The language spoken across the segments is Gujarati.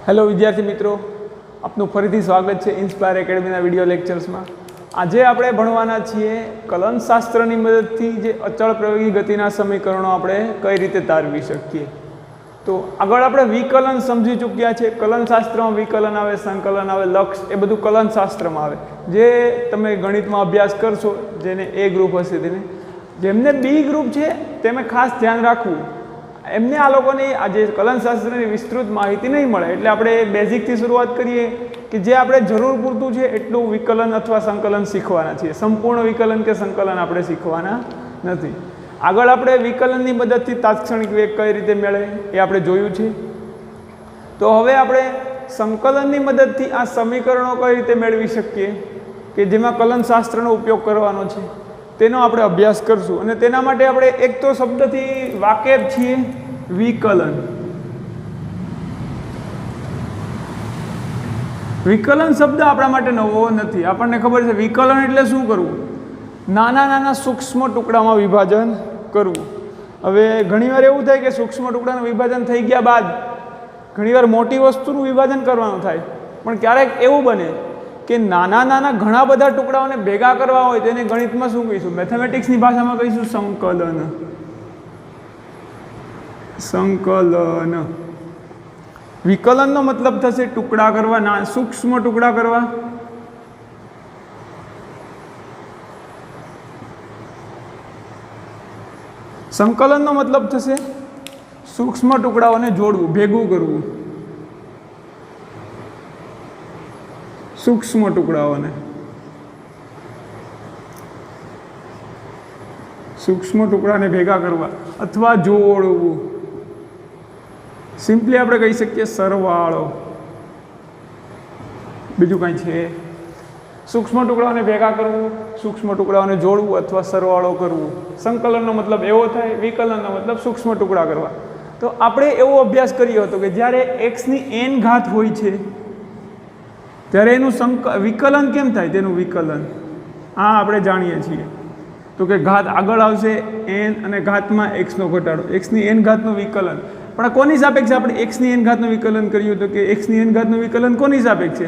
હેલો વિદ્યાર્થી મિત્રો, આપનું ફરીથી સ્વાગત છે ઇન્સ્પાયર એકેડમીના વિડીયો લેક્ચર્સમાં। આજે આપણે ભણવાના છીએ કલનશાસ્ત્રની મદદથી જે અચળ પ્રયોગી ગતિના સમીકરણો આપણે કઈ રીતે તારવી શકીએ। તો આગળ આપણે વિકલન સમજી ચૂક્યા છે। કલનશાસ્ત્રમાં વિકલન આવે, સંકલન આવે, લક્ષ, એ બધું કલનશાસ્ત્રમાં આવે। જે તમે ગણિતમાં અભ્યાસ કરશો, જેને એ ગ્રુપ હશે તેને, જેમને બી ગ્રુપ છે તેમે ખાસ ધ્યાન રાખવું, એમને આ લોકોની આજે કલનશાસ્ત્રની વિસ્તૃત માહિતી નહીં મળે। એટલે આપણે બેઝિકથી શરૂઆત કરીએ કે જે આપણે જરૂર પૂરતું છે એટલું વિકલન અથવા સંકલન શીખવાના છીએ। સંપૂર્ણ વિકલન કે સંકલન આપણે શીખવાના નથી। આગળ આપણે વિકલનની મદદથી તાત્ક્ષણિક વેગ કઈ રીતે મેળવે એ આપણે જોયું છે। તો હવે આપણે સંકલનની મદદથી આ સમીકરણો કઈ રીતે મેળવી શકીએ કે જેમાં કલનશાસ્ત્રનો ઉપયોગ કરવાનો છે, તેનો આપણે અભ્યાસ કરશું। અને તેના માટે આપણે એક તો શબ્દથી વાકેફ છીએ, વિકલન। વિકલન શબ્દ આપણા માટે નવો નથી, આપણને ખબર છે વિકલન એટલે શું કરવું, નાના નાના સૂક્ષ્મ ટુકડામાં વિભાજન કરવું। હવે ઘણીવાર એવું થાય કે સૂક્ષ્મ ટુકડાનું વિભાજન થઈ ગયા બાદ ઘણીવાર મોટી વસ્તુનું વિભાજન કરવાનું થાય, પણ ક્યારેક એવું બને કે નાના નાના ઘણા બધા ટુકડાઓને ભેગા કરવા હોય તેને ગણિતમાં શું કહીશું, મેથેમેટિક્સની ભાષામાં કહીશું સંકલન। સંકલન વિકલનનો મતલબ થશે ટુકડા કરવા, સૂક્ષ્મ ટુકડા કરવા। સંકલનનો મતલબ થશે સૂક્ષ્મ ટુકડાઓને જોડવું, ભેગું કરવું, સૂક્ષ્મ ટુકડાઓને ભેગા કરવા અથવા જોડવું। સિમ્પલી આપણે કહી શકીએ સરવાળો, બીજું કંઈ છે। સૂક્ષ્મ ટુકડાઓને ભેગા કરવું, સૂક્ષ્મ ટુકડાઓને જોડવું અથવા સરવાળો કરવું। સંકલનનો મતલબ એવો થાય, વિકલનનો મતલબ સૂક્ષ્મ ટુકડા કરવા। તો આપણે એવો અભ્યાસ કર્યો હતો કે જ્યારે એક્સની n ઘાત હોય છે ત્યારે એનું વિકલન કેમ થાય, તેનું વિકલન આ આપણે જાણીએ છીએ। તો કે ઘાત આગળ આવશે n અને ઘાતમાં એક્સનો ઘટાડો, એક્સની n ઘાતનું વિકલન। પણ કોની સાપેક્ષે આપણે એક્સની n ઘાતનું વિકલન કર્યું? તો કે એક્સની n ઘાતનું વિકલન કોની સાપેક્ષે,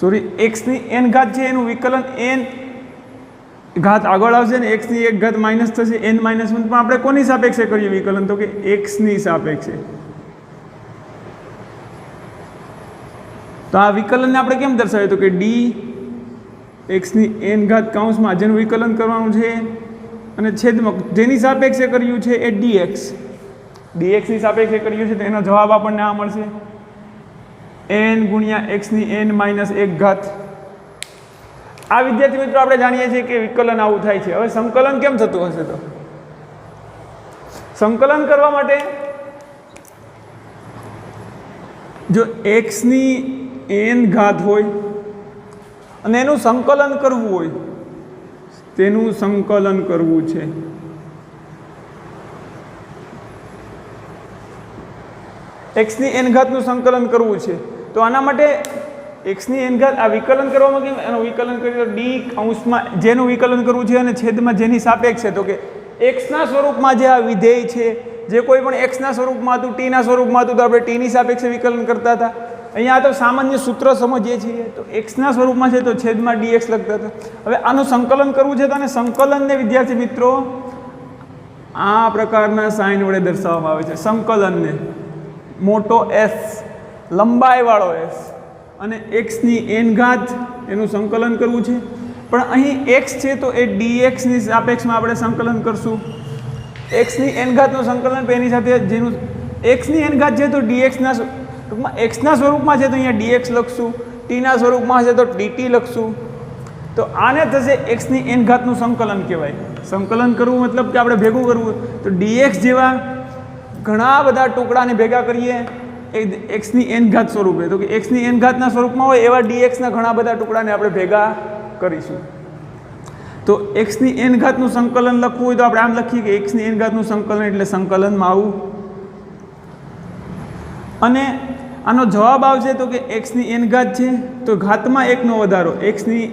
સોરી, એક્સની n ઘાત છે એનું વિકલન n ઘાત આગળ આવશે ને એક્સની એક ઘાત માઇનસ થશે n -1, પણ આપણે કોની સાપેક્ષે કર્યું વિકલન? તો કે એક્સની સાપેક્ષે। તો આ વિકલનને આપણે કેમ દર્શાવ્યું? તો કે ડી એક્સની n ઘાત કૌંસમાં જેનું વિકલન કરવાનું છે અને છેદમાં જેની સાપેક્ષે કર્યું છે એ ડીએક્સની સાપેક્ષે કર્યું છે, તો એનો જવાબ આપણને આ મળશે n ગુણ્યા એક્સની n -1 ઘાત। આ વિદ્યાર્થી મિત્રો આપણે જાણીએ છીએ કે વિકલન આવું થાય છે। હવે સંકલન કેમ થતું હશે? તો સંકલન કરવા માટે જો એક્સની n ઘાત હોય અને એનું સંકલન કરવું હોય, તેનું સંકલન કરવું છે, એક્સની n ઘાતનું સંકલન કરવું છે, તો આના માટે એક્સની n ઘાત આ વિકલન કરવામાં કેમ, એનું વિકલન કરીએ તો ડી કૌંસમાં જેનું વિકલન કરવું છે અને છેદમાં જેની સાપેક્ષે, તો કે એક્સના સ્વરૂપમાં જે આ વિધેય છે, જે કોઈ પણ એક્સના સ્વરૂપમાં હતું, ટીના સ્વરૂપમાં હતું, તો આપણે ટીની સાપેક્ષે વિકલન કરતા હતા। અહીંયા તો સામાન્ય સૂત્ર સમજીએ છીએ, તો એક્સના સ્વરૂપમાં છે તો છેદમાં ડીએક્સ લખતા હતા। હવે આનું સંકલન કરવું છે તો આને સંકલનને વિદ્યાર્થી મિત્રો આ પ્રકારના સાઇન વડે દર્શાવવામાં આવે છે। સંકલનને મોટો એસ, લંબાઈવાળો એસ, અને એક્સની n ઘાત એનું સંકલન કરવું છે, પણ અહીં એક્સ છે તો એ ડીએક્સની સાપેક્ષમાં આપણે સંકલન કરશું। એક્સની n ઘાતનું સંકલન એની સાથે જેનું એક્સની n ઘાત છે તો ડીએક્સના ટૂંકમાં એક્સના સ્વરૂપમાં છે તો અહીંયા ડીએક્સ લખશું, ટીના સ્વરૂપમાં છે તો ડીટી લખશું। તો આને થશે એક્સની n ઘાતનું સંકલન કહેવાય। સંકલન કરવું મતલબ કે આપણે ભેગું કરવું, તો ડીએક્સ જેવા ઘણા બધા ટુકડાને ભેગા કરીએ એક્સની n ઘાત સ્વરૂપે, તો કે એક્સની n ઘાતના સ્વરૂપમાં હોય એવા ડીએક્સના ઘણા બધા ટુકડાને આપણે ભેગા કરીશું। તો એક્સની n ઘાતનું સંકલન લખવું હોય તો આપણે આમ લખીએ કે એક્સની n ઘાતનું સંકલન એટલે સંકલનમાં આવું, અને આનો જવાબ આવશે તો કે એક્સની n ઘાત છે તો ઘાતમાં 1નો વધારો, એક્સની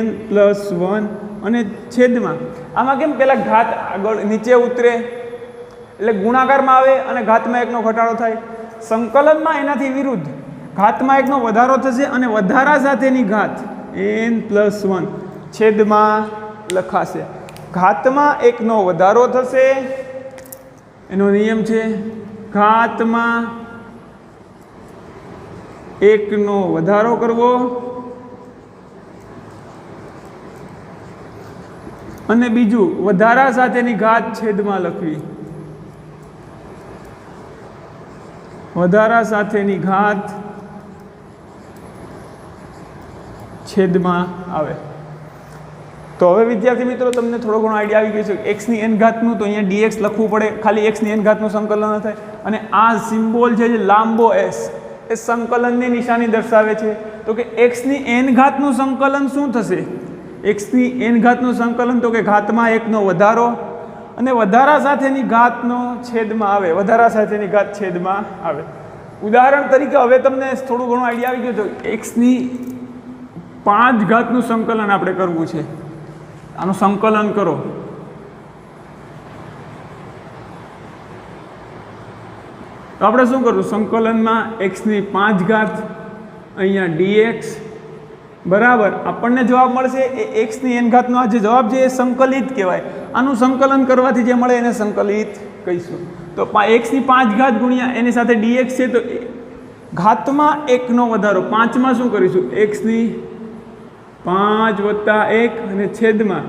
n +1, અને છેદમાં આમાં કેમ પહેલાં ઘાત આગળ નીચે ઉતરે એટલે ગુણાકારમાં આવે અને ઘાતમાં 1નો ઘટાડો થાય। સંકલનમાં એનાથી વિરુદ્ધ ઘાતમાં એકનો વધારો થશે અને વધારા સાથેની ઘાત n+1 છેદમાં લખાશે. ઘાતમાં એકનો વધારો થશે, એનો નિયમ છે ઘાતમાં એકનો વધારો કરવો અને બીજું વધારા સાથેની ઘાત છેદમાં લખવી. વધારા સાથેની ઘાત છેદમાં આવે. તો હવે વિદ્યાર્થી મિત્રો તમને થોડો ઘણો આઈડિયા આવી ગયો છે. એક્સની એન ઘાતનું તો અહીંયા dx લખવું પડે, ખાલી એક્સની એન ઘાતનું સંકલન ન થાય. અને આ સિમ્બોલ છે જે લાંબો એસ એ સંકલનની નિશાની દર્શાવે છે. તો કે એક્સની એન ઘાતનું સંકલન શું થશે? એક્સની એન ઘાતનું સંકલન તો કે ઘાતમાં એકનો વધારો અને વધારા સાથેની ઘાતનો છેદમાં આવે. વધારા સાથેની ઘાત છેદમાં આવે. ઉદાહરણ તરીકે હવે તમને થોડું ઘણું આઈડિયા આવી ગયો તો એક્સની 5 ઘાતનું સંકલન આપણે કરવું છે. આનું સંકલન કરો. તો આપણે શું કરવું? સંકલનમાં એક્સની 5 ઘાત અહીંયા dx બરાબર આપણને જવાબ મળશે એ એક્સની એન ઘાતનો આ જે જવાબ છે એ સંકલિત કહેવાય. આનું સંકલન કરવાથી જે મળે એને સંકલિત કહીશું. તો એક્સની 5 ઘાત ગુણ્યા એની સાથે dx છે તો ઘાતમાં એકનો વધારો 5માં શું કરીશું? એક્સની 5 + 1 અને છેદમાં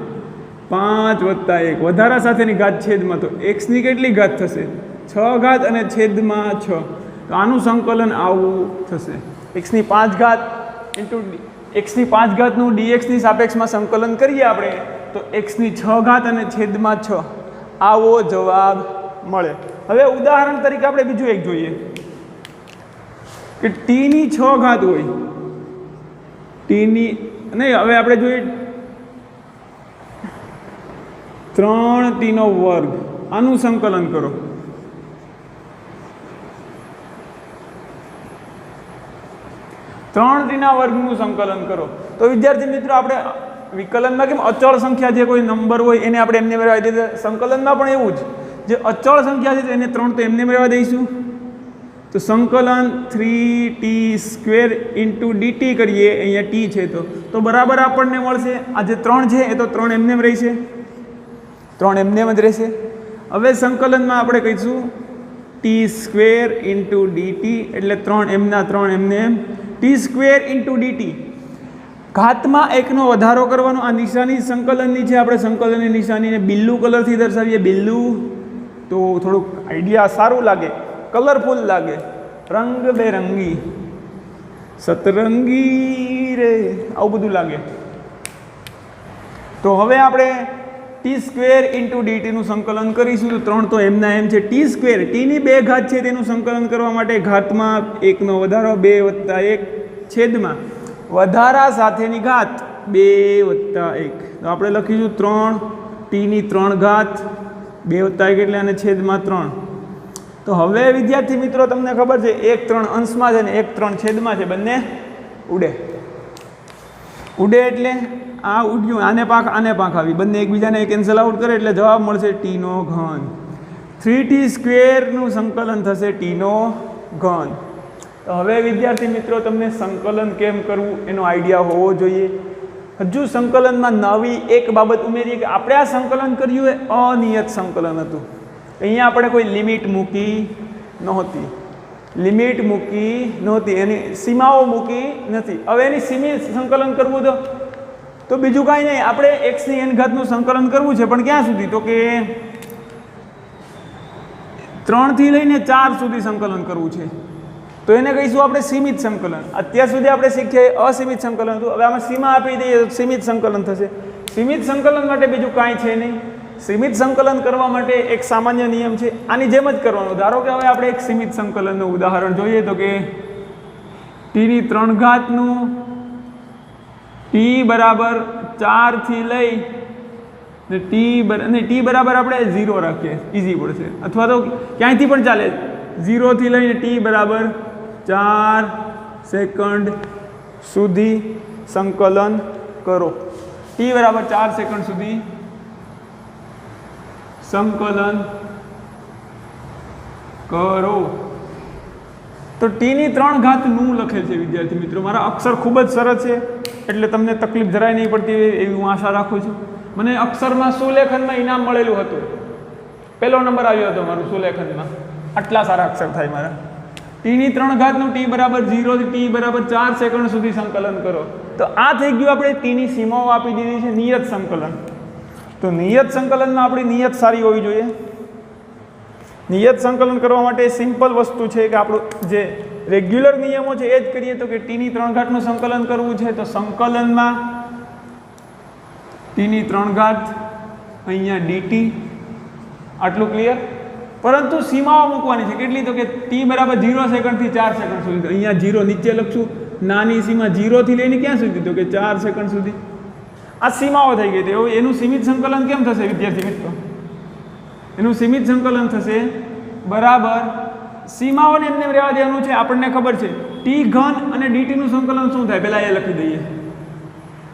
5 + 1 વધારા સાથેની ઘાત છેદમાં. તો એક્સની કેટલી ઘાત થશે? 6 ઘાત અને છેદમાં 6. તો આનું સંકલન આવું થશે. એક્સની 5 ઘાત ઇન્ટુ એક્સની 5 ઘાતનું dxની સાપેક્ષમાં સંકલન કરીએ આપણે તો એક્સની 6 ઘાત અને છેદમાં 6 આવો જવાબ મળે. હવે ઉદાહરણ તરીકે આપણે બીજું એક જોઈએ કે ટીની 6 ઘાત હોય. ટીની નહીં, હવે આપણે જોઈએ 3t². આનું સંકલન કરો. 3t² સંકલન કરો. તો વિદ્યાર્થી મિત્રો આપણે વિકલનમાં કેમ અચળ સંખ્યા જે કોઈ નંબર હોય એને આપણે એમને રહેવા દઈએ, સંકલનમાં પણ એવું જ જે અચળ સંખ્યા છે એને 3 તો એમને રહેવા દઈશું. તો સંકલન 3t² dt કરીએ, અહીંયા t છે તો બરાબર આપણને મળશે આ જે 3 છે એ તો 3 એમને રહેશે, 3 એમને જ રહેશે. હવે સંકલનમાં આપણે કહીશું t² dt એટલે 3 એમના 3 એમને t² dt. ઘાતમાં એકનો વધારો કરવાનો. આ નિશાની સંકલનની છે, આપણે સંકલનની નિશાનીને બિલ્લુ કલરથી દર્શાવીએ. બિલ્લુ તો થોડુંક આઈડિયા સારું લાગે, કલરફુલ લાગે, રંગબેરંગી, સતરંગી રે આવું બધું લાગે. તો હવે આપણે t² dt નું સંકલન કરીશું. તો 3 તો એમના એમ છે. t², tની 2 ઘાત છે તેનું સંકલન કરવા માટે ઘાતમાં એકનો વધારો 2 + 1 છેદમાં વધારા સાથેની ઘાત 2 + 1. તો આપણે લખીશું 3 tની 3 ઘાત 2 + 1 એટલે અને છેદમાં 3. તો હવે વિદ્યાર્થી મિત્રો તમને ખબર છે 1 3 અંશમાં છે ને 1 3 છેદમાં છે, બંને ઉડે. ઉડે એટલે આ ઉડ્યું, આને પાંખ આવી, બંને એકબીજાને કેન્સલ આઉટ કરે એટલે જવાબ મળશે t3. 3t² નું સંકલન થશે t3. તો હવે વિદ્યાર્થી મિત્રો તમને સંકલન કેમ કરવું એનો આઈડિયા હોવો જોઈએ. હજુ સંકલનમાં નવી એક બાબત ઉમેરીએ કે આપણે આ સંકલન કર્યું એ અનિયત સંકલન હતું. અહીંયા આપણે કોઈ લિમિટ મૂકી નહોતી, એની સીમાઓ મૂકી નથી. હવે એની સીમિત સંકલન કરવું તો બીજું કાંઈ નહીં, આપણે એક્સની એન ઘાતનું સંકલન કરવું છે, પણ ક્યાં સુધી? તો કે 3 થી લઈને 4 સુધી સંકલન કરવું છે. તો એને કહીશું આપણે સીમિત સંકલન. અત્યાર સુધી આપણે શીખ્યા અસીમિત સંકલન હતું, હવે આમાં સીમા આપી દઈએ તો સીમિત સંકલન થશે. સીમિત સંકલન માટે બીજું કાંઈ છે નહીં. સીમિત સંકલન કરવા માટે એક સામાન્ય નિયમ છે, આની જેમ જ કરવાનું. ધારો કે હવે આપણે એક સીમિત સંકલનનું ઉદાહરણ જોઈએ તો કે tની 3 ઘાતનું t બરાબર 4 થી લઈ ને t બરાબર આપણે 0 રાખીએ, ઇઝી પડશે. અથવા તો ક્યાંયથી પણ ચાલે, 0 થી લઈને t બરાબર 4 સેકન્ડ સુધી સંકલન કરો. t બરાબર 4 સેકન્ડ સુધી સંકલન કરો. તો ટીની 3 ઘાત નું લખેલ છે વિદ્યાર્થી મિત્રો. મારા અક્ષર ખૂબ જ સરસ છે એટલે તમને તકલીફ જરાય નહીં પડતી એવી હું આશા રાખું છું. મને અક્ષરમાં સુલેખનમાં ઇનામ મળેલું હતું, પહેલો નંબર આવ્યો હતો મારું સુલેખનમાં. આટલા સારા અક્ષર થાય મારા. ટીની 3 ઘાતનું ટી બરાબર 0 થી ટી બરાબર 4 સેકન્ડ સુધી સંકલન કરો. તો આ થઈ ગયું આપણે ટીની સીમાઓ આપી દીધી છે નિયત સંકલન. તો નિયત સંકલનમાં આપણી નિયત સારી હોવી જોઈએ. નિયત સંકલન કરવા માટે સિમ્પલ વસ્તુ છે કે આપણું જે રેગ્યુલર નિયમો છે એ જ કરીએ. તો કે ટીની 3 ઘાતનું સંકલન કરવું છે તો સંકલનમાં ટીની 3 ઘાત અહીંયા ડીટી, આટલું ક્લિયર. પરંતુ સીમાઓ મૂકવાની છે કેટલી? તો કે ટી બરાબર 0 સેકન્ડથી 4 સેકન્ડ સુધી. અહીંયા 0 નીચે લખશું, નાની સીમા 0 થી લઈને ક્યાં સુધી? તો કે 4 સેકન્ડ સુધી. આ સીમાઓ થઈ ગઈ. તો એનું સીમિત સંકલન કેમ થશે વિદ્યાર્થી મિત્રો? એનું સીમિત સંકલન થશે બરાબર સીમાઓને એમને રહેવા દેવાનું છે. આપણને ખબર છે ટી ઘન અને ડીટીનું સંકલન શું થાય પહેલાં એ લખી દઈએ.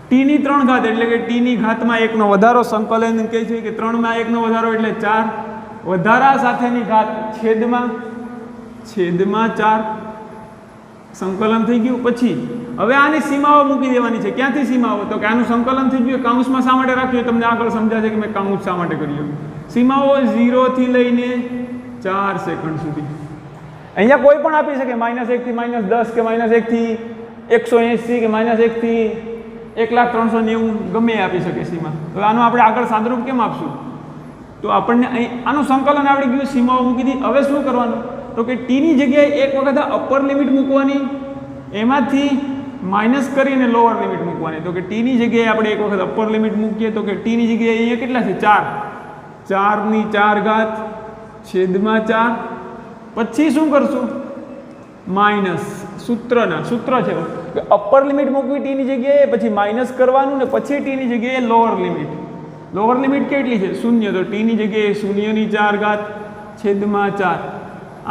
ટીની 3 ઘાત એટલે કે ટીની ઘાતમાં 1નો વધારો, સંકલન કહે છે કે 3માં 1નો વધારો એટલે 4, વધારા સાથેની ઘાત છેદમાં 4 સંકલન થઈ ગયું. પછી હવે આની સીમાઓ મૂકી દેવાની છે. ક્યાંથી સીમાઓ? તો કે આનું સંકલન થઈ ગયું. કાઉન્સમાં શા માટે રાખ્યું તમને આગળ સમજાશે કે મેં કાઉન્સ શા માટે કર્યું. સીમાઓ 0 થી લઈને 4 સેકન્ડ સુધી. અહીંયા કોઈ પણ આપી શકે, -1 થી -10 કે -1 થી 180 કે -1 થી 1,390 ગમે એ આપી શકે સીમા. તો આનું આપણે આગળ સાદરૂપ કેમ આપશું? તો આપણને અહીં આનું સંકલન આવડી ગયું, સીમાઓ મૂકી દીધી. હવે શું કરવાનું? તો કે ટીની જગ્યાએ એક વખત અપર લિમિટ મૂકવાની, એમાંથી માઇનસ કરીને લોઅર લિમિટ મૂકવાની. તો કે ટીની જગ્યાએ આપણે એક વખત અપર લિમિટ મૂકીએ તો કે ટીની જગ્યાએ અહીંયા કેટલા છે? 4ની 4 ઘાત છેદમાં 4. પછી શું કરશું? માઇનસ સૂત્ર છે કે અપર લિમિટ મૂકવી ટીની જગ્યાએ, પછી માઇનસ કરવાનું ને પછી ટીની જગ્યાએ લોઅર લિમિટ. લોઅર લિમિટ કેટલી છે? 0. તો ટીની જગ્યાએ 0ની 4 ઘાત છેદમાં 4.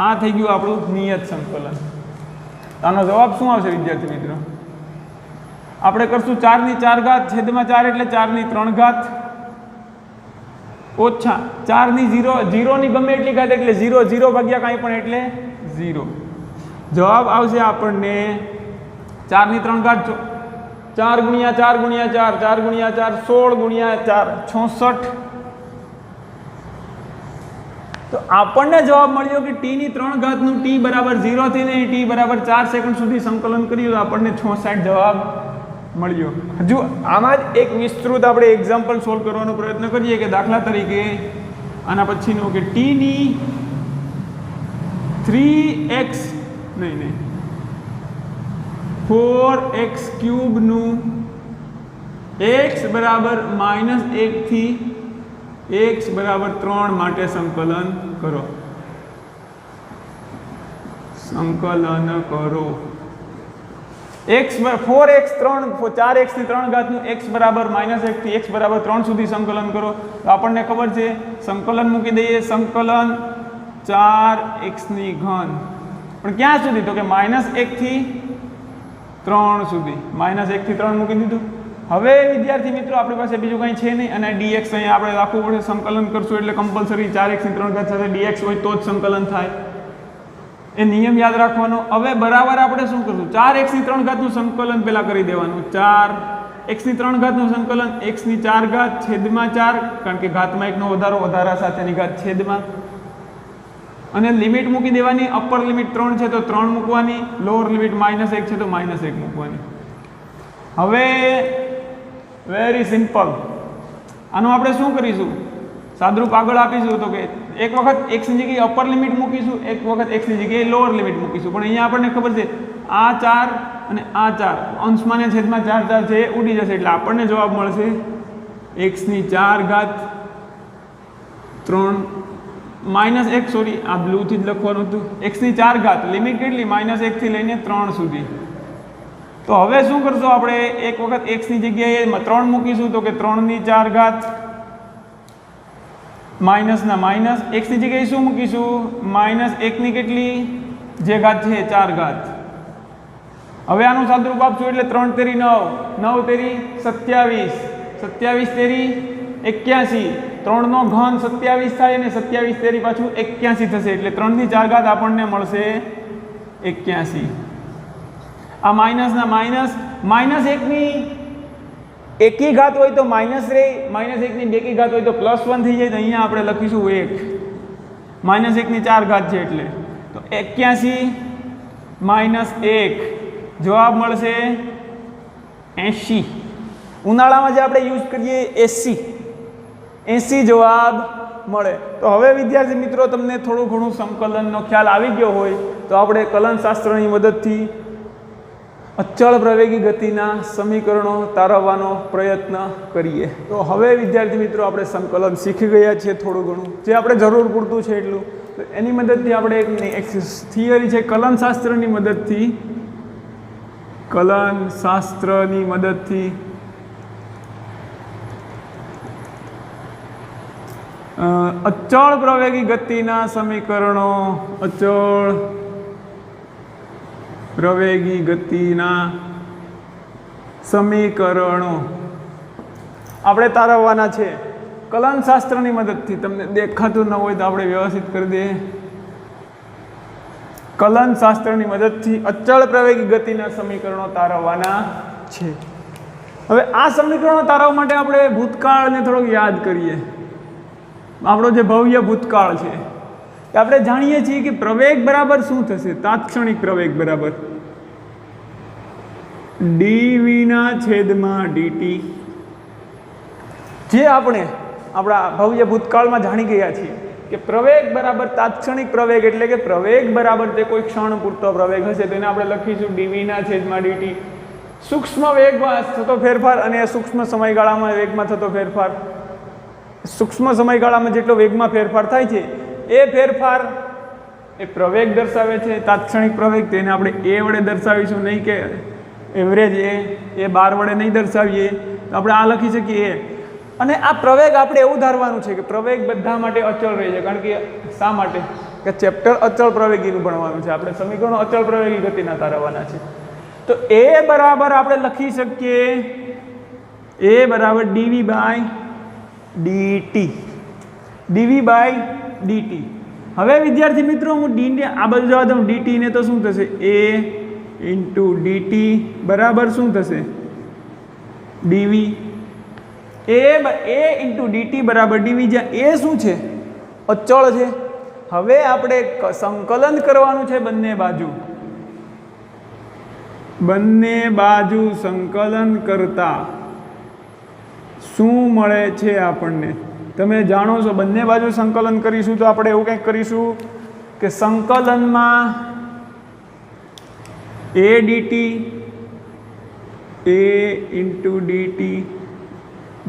આ થઈ ગયું આપણું નિયત સંકલન. આનો જવાબ શું આવશે વિદ્યાર્થી મિત્રો? આપણે કરશું 4ની 4 ઘાત છેદમાં 4 એટલે 4ની 3 ઘાત ઓછા 4ની 0ની ગમે એટલી ઘાત એટલે 0 ભાગ્યા કાંઈ પણ એટલે 0. જવાબ આવશે આપણને 4ની 3 ઘાત 4 ગુણ્યા 4 ગુણ્યા 4 4 ગુણ્યા 4 16 ગુણ્યા 4 66. તો આપણને જવાબ મળ્યો કે ટીની 3 ઘાતનું ટી બરાબર 0 થી લઈને ટી બરાબર 4 સેકન્ડ સુધી સંકલન કર્યું તો આપણને 66 જવાબ મળ્યો. હજુ આમાં જ એક વિસ્તૃત આપણે એક્ઝામ્પલ સોલ્વ કરવાનો પ્રયત્ન કરીએ કે દાખલા તરીકે આના પછીનું કે ટીની 4x³ નું x બરાબર -1 થી x બરાબર 3 માટે સંકલન કરો. x 4x3 ઘાતનું x બરાબર -1 થી x બરાબર 3 સુધી સંકલન કરો. તો આપણને ખબર છે સંકલન મૂકી દઈએ. સંકલન 4x ની ઘન પણ ક્યાં સુધી? તો કે -1 થી 3 સુધી. -1 થી 3 મૂકી દીધું. હવે વિદ્યાર્થી મિત્રો આપણી પાસે બીજું કંઈ છે નહીં અને dx અહીંયા આપણે રાખવું પડશે. સંકલન કરશું એટલે કમ્પલસરી 4x ની 3 ઘાત સાથે dx હોય તો જ સંકલન થાય. એ નિયમ યાદ રાખવાનો. હવે બરાબર આપણે શું કરશું? 4x ની 3 ઘાતનું સંકલન પહેલાં કરી દેવાનું. 4x ની 3 ઘાતનું સંકલન x ની 4 ઘાત છેદમાં 4, કારણ કે ઘાતમાં 1નો વધારો, વધારા સાથેની ઘાત છેદમાં, અને લિમિટ મૂકી દેવાની. અપર લિમિટ 3 છે તો 3 મૂકવાની, લોઅર લિમિટ -1 છે તો -1 મૂકવાની. હવે વેરી સિમ્પલ. આનું આપણે શું કરીશું? સાદરૂપ આગળ આપીશું. તો કે એક વખત x ની જગ્યાએ અપર લિમિટ મૂકીશું, એક વખત x ની જગ્યાએ લોઅર લિમિટ મૂકીશું. પણ અહીંયા આપણને ખબર છે આ 4 અને આ 4 અંશમાં ને છેદમાં 4 4 છે એ ઉડી જશે એટલે આપણને જવાબ મળશે x ની 4 ઘાત 3 -1 સોરી આ બ્લુથી જ લખવાનું હતું. x ની 4 ઘાત લિમિટ કેટલી? -1 થી લઈને 3 સુધી. તો હવે શું કરશું આપણે? એક વખત x ની જગ્યાએ 3 મૂકીશું તો કે 3ની 4 ઘાત માઇનસના માઇનસ. x ની જગ્યાએ શું મૂકીશું? -1 ની કેટલી જે ઘાત છે 4 ઘાત. હવે આનું સાદરૂપ આપશું એટલે 3 તેરી 9, 9 તેરી 27, 27 તેરી 81, 3 નો ઘન 27 થાય અને 27 તેરી પાછું 81 થશે એટલે 3ની 4 ઘાત આપણને મળશે 81 આ માઇનસના માઇનસ માઇનસ 1ની એકી ઘાત હોય તો માઇનસ રહે, માઇનસ 1ની બેકી ઘાત હોય તો +1 થઈ જાય. તો અહીંયા આપણે લખીશું 1 માઇનસ 1ની 4 ઘાત છે એટલે તો 81 માઇનસ 1 જવાબ મળશે 80. ઉનાળામાં જે આપણે યુઝ કરીએ 80 જવાબ મળે. તો હવે વિદ્યાર્થી મિત્રો તમને થોડું ઘણું સંકલનનો ખ્યાલ આવી ગયો હોય તો આપણે કલનશાસ્ત્રની મદદથી અચળ પ્રવેગી ગતિના સમીકરણો તારવવાનો પ્રયત્ન કરીએ. તો હવે વિદ્યાર્થી મિત્રો આપણે સંકલન શીખી ગયા છીએ થોડું ઘણું, જે આપણે જરૂર પૂરતું છે એટલું. તો એની મદદથી આપણે એક થિયરી છે કલનશાસ્ત્રની મદદથી અચળ પ્રવેગી ગતિના સમીકરણો આપણે તારવવાના છે કલનશાસ્ત્રની મદદથી. તમને દેખાતું ન હોય તો આપણે વ્યવસ્થિત કરી દઈએ. કલનશાસ્ત્રની મદદથી અચળ પ્રવેગી ગતિના સમીકરણો તારવવાના છે. હવે આ સમીકરણો તારવવા માટે આપણે ભૂતકાળને થોડોક યાદ કરીએ. આપણો જે ભવ્ય ભૂતકાળ છે કે આપણે જાણીએ છીએ કે પ્રવેગ બરાબર શું થશે? તાત્ક્ષણિક પ્રવેગ બરાબર dv/dt. જે આપણે આપણા ભવ્ય ભૂતકાળમાં જાણી ગયા છીએ કે પ્રવેગ બરાબર તાત્ક્ષણિક પ્રવેગ એટલે કે પ્રવેગ બરાબર તે કોઈ ક્ષણ પૂરતો પ્રવેગ હશે તો એને આપણે લખીશું dv/dt. સૂક્ષ્મ વેગમાં થતો ફેરફાર અને સૂક્ષ્મ સમયગાળામાં વેગમાં થતો ફેરફાર. સૂક્ષ્મ સમયગાળામાં જેટલો વેગમાં ફેરફાર થાય છે એ ફેરફાર એ પ્રવેગ દર્શાવે છે, તાત્ક્ષણિક પ્રવેગ. તેને આપણે એ વડે દર્શાવીશું, નહીં કે એવરેજ એ 12 વડે નહીં દર્શાવીએ. તો આપણે આ લખી શકીએ. અને આ પ્રવેગ આપણે એવું ધારવાનું છે કે પ્રવેગ બધા માટે અચળ રહે છે. કારણ કે શા માટે? કે ચેપ્ટર અચળ પ્રવેગીનું ભણવાનું છે. આપણે સમીકરણો અચળ પ્રવેગી ગતિના તારવવાના છે. તો એ બરાબર આપણે લખી શકીએ એ બરાબર dv/dt. હવે વિદ્યાર્થી મિત્રો હું d ને આ બાજુ જવા દઉં dt ને તો શું થશે? a dt બરાબર શું થશે? dv. a dt બરાબર dv. જ્યાં a શું છે? અચળ છે. હવે આપણે સંકલન કરવાનું છે બંને બાજુ સંકલન કરતા શું મળે છે આપણને? તમે જાણો છો બંને બાજુ સંકલન કરીશું તો આપણે એવું કંઈક કરીશું કે સંકલનમાં a dt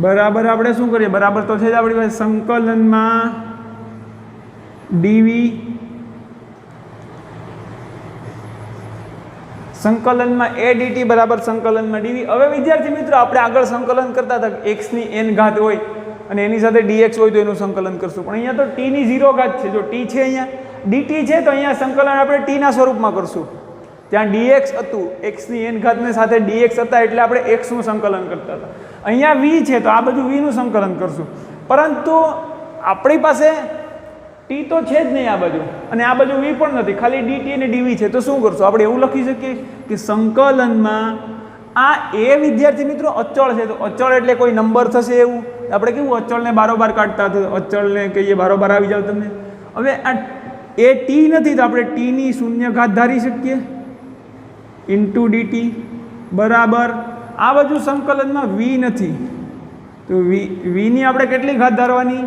બરાબર આપણે શું કરીએ? બરાબર તો છે જ આપણી પાસે. સંકલનમાં dv સંકલનમાં a dt બરાબર સંકલનમાં dv. હવે વિદ્યાર્થી મિત્રો આપણે આગળ સંકલન કરતા હતા x ની n ઘાત હોય અને એની સાથે dx હોય તો એનું સંકલન કરશું. પણ અહીંયા તો t ની 0 ઘાત છે. જો t છે અહીંયા dt છે તો અહીંયા સંકલન આપણે t ના સ્વરૂપમાં કરશું. ત્યાં dx હતું, x ની n ઘાતને સાથે dx હતા એટલે આપણે x નું સંકલન કરતા હતા. અહીંયા v છે તો આ બધું v નું સંકલન કરશું. પરંતુ આપણી પાસે t તો છે જ નહીં આ બાજુ અને આ બાજુ v પણ નથી, ખાલી dt અને dv છે. તો શું કરશું? આપણે એવું લખી શકીએ કે સંકલનમાં આ એ વિદ્યાર્થી મિત્રો અચળ છે. તો અચળ એટલે કોઈ નંબર થશે એવું. આપણે કેવું અચળને બારોબાર કાઢતા હતા, અચળને કહીએ બારોબાર આવી જાવ તમને. હવે આ એ t નથી તો આપણે t ની 0 ઘાત ધારી શકીએ dt બરાબર. આ બાજુ સંકલનમાં v નથી તો v ની આપણે કેટલી ઘાત ધારવાની?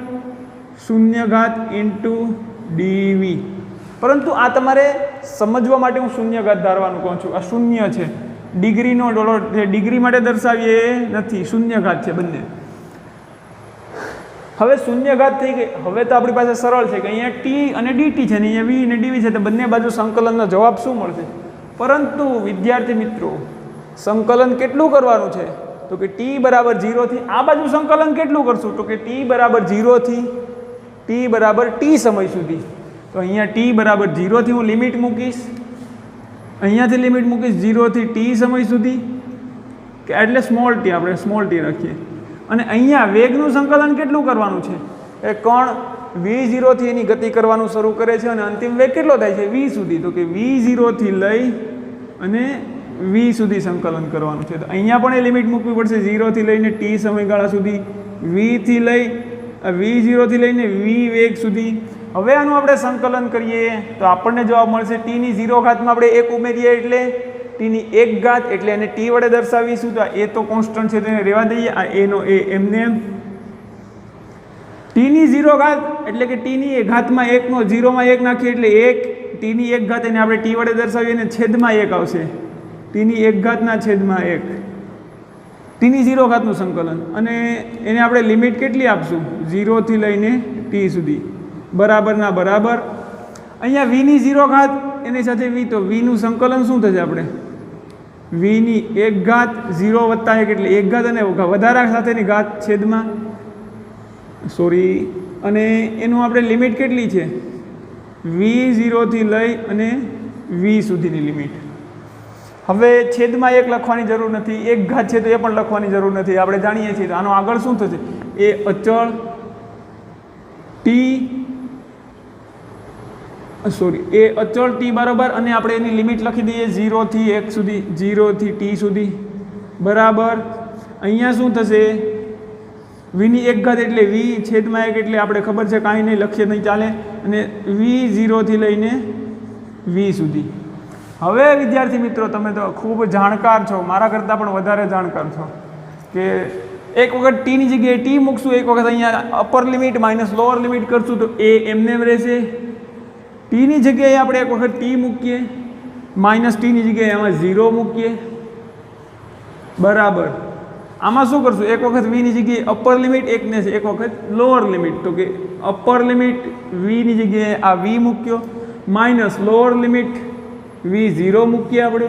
0 ઘાત dv. પરંતુ આ તમારે સમજવા માટે હું 0 ઘાત ધારવાનું કહું છું. આ 0 છે, ડિગ્રીનો ડોલર ડિગ્રી માટે દર્શાવીએ નથી, 0 ઘાત છે બંને. હવે 0 ઘાત થઈ ગઈ. હવે તો આપણી પાસે સરળ છે કે અહીંયા t અને dt છે ને અહીંયા v અને dv છે તો બંને બાજુ સંકલનનો જવાબ શું મળશે? પરંતુ વિદ્યાર્થી મિત્રો સંકલન કેટલું કરવાનું છે? તો કે t બરાબર 0 થી આ બાજુ સંકલન કેટલું કરશું? તો કે t બરાબર 0 થી t બરાબર t સમય સુધી. તો અહીંયા t બરાબર 0 થી હું લિમિટ મૂકીશ, અહીંયાથી લિમિટ મૂકીશ 0 થી t સમય સુધી કે એટલે સ્મોલ t આપણે સ્મોલ t રાખીએ. અને અહીંયા વેગનું સંકલન કેટલું કરવાનું છે? એ કણ v0 થી એની ગતિ કરવાનું શરૂ કરે છે અને અંતિમ વેગ કેટલો થાય છે v સુધી, તો કે v0 થી લઈ અને v સુધી સંકલન કરવાનું છે. તો અહીંયા પણ એ લિમિટ મૂકવી પડશે 0 થી લઈને t સમયગાળા સુધી, v થી લઈ v0 થી લઈને v વેગ સુધી. હવે આનું આપણે સંકલન કરીએ તો આપણને જવાબ મળશે t ની 0 ઘાતમાં આપણે 1 ઉમેરીએ એટલે t ની 1 ઘાત, એટલે એને t વડે દર્શાવીશું. તો એ તો કોન્સ્ટન્ટ છે તેને રહેવા દઈએ, આ a નો a એમને t ની 0 ઘાત એટલે કે t ની ઘાતમાં 1 નો 0 માં 1 નાખીએ એટલે 1, t ની 1 ઘાત એને આપણે t વડે દર્શાવીએ અને છેદમાં 1 આવશે, t ની 1 ઘાતના છેદમાં 1, t ની 0 ઘાતનું સંકલન. અને એને આપણે લિમિટ કેટલી આપશું 0 થી લઈને t સુધી, બરાબરના બરાબર. અહીંયા v ની 0 ઘાત એની સાથે v, તો v નું સંકલન શું થશે આપણે v ની 1 ઘાત 0 વત્તા 1 એટલે 1 ઘાત અને વધારા સાથેની ઘાત છેદમાં અને એનું આપણે લિમિટ કેટલી છે v0 થી લઈ અને v સુધીની લિમિટ. હવે છેદમાં 1 લખવાની જરૂર નથી, 1 ઘાત છે તો એ પણ લખવાની જરૂર નથી, આપણે જાણીએ છીએ. તો આનો આગળ શું થશે એ અચળ એ અચળ t બરાબર, અને આપણે એની લિમિટ લખી દઈએ 0 થી 1 સુધી, 0 થી t સુધી બરાબર. અહીંયા શું થશે v ની 1 ઘાત એટલે v છેદમાં 1 એટલે આપણે ખબર છે કાંઈ નહીં લખીએ નહીં ચાલે, અને v0 થી લઈને v સુધી. હવે વિદ્યાર્થી મિત્રો તમે તો ખૂબ જાણકાર છો, મારા કરતાં પણ વધારે જાણકાર છો, કે એક વખત t ની જગ્યાએ t મૂકશું, એક વખત અહીંયા upper limit minus lower limit કરશું તો એ એમને એમ રહેશે. t ની જગ્યાએ આપણે એક વખત t મૂકીએ, માઇનસ t ની જગ્યાએ આમાં 0 મૂકીએ બરાબર. આમાં શું કરશું એક વખત v ની જગ્યાએ અપર લિમિટ એકને છે, એક વખત લોઅર લિમિટ, તો કે અપર લિમિટ v ની જગ્યાએ આ v મૂક્યો, માઇનસ લોઅર લિમિટ v0 મૂકીએ આપણે.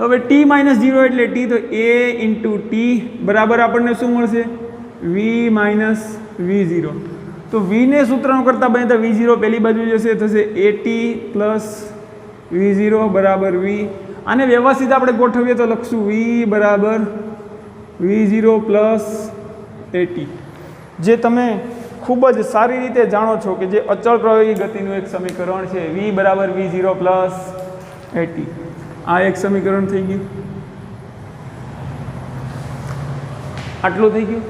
હવે t માઇનસ 0 એટલે t, તો a ઇન્ટુ t બરાબર આપણને શું મળશે v માઇનસ v0. તો v ને સૂત્રનો કરતાં બનતા v0 પહેલી બાજુ જશે, થશે at પ્લસ v0 બરાબર v. આને વ્યવસ્થિત આપણે ગોઠવીએ તો લખશું v બરાબર v0 પ્લસ at, જે તમે ખૂબ જ સારી રીતે જાણો છો કે જે અચળ પ્રવાહી ગતિનું એક સમીકરણ છે, v બરાબર v0 પ્લસ at. આ એક સમીકરણ થઈ ગયું, આટલું થઈ ગયું.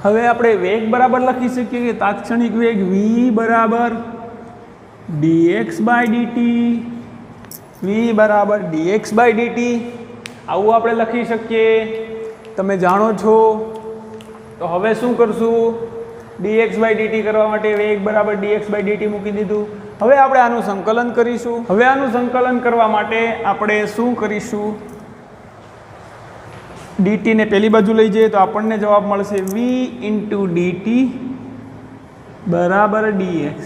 હવે આપણે વેગ બરાબર લખી શકીએ કે તાત્ક્ષણિક વેગ v બરાબર dx બાય dt, v બરાબર dx બાય dt, આવું આપણે લખી શકીએ, તમે જાણો છો. તો હવે શું કરશું dx બાય dt કરવા માટે વેગ બરાબર dx બાય dt મૂકી દીધું. હવે આપણે આનું સંકલન કરીશું. હવે આનું સંકલન કરવા માટે આપણે શું કરીશું, dt ને પહેલી બાજુ લઈ જઈએ તો આપણને જવાબ મળશે v ઇન્ટુ dt બરાબર dx,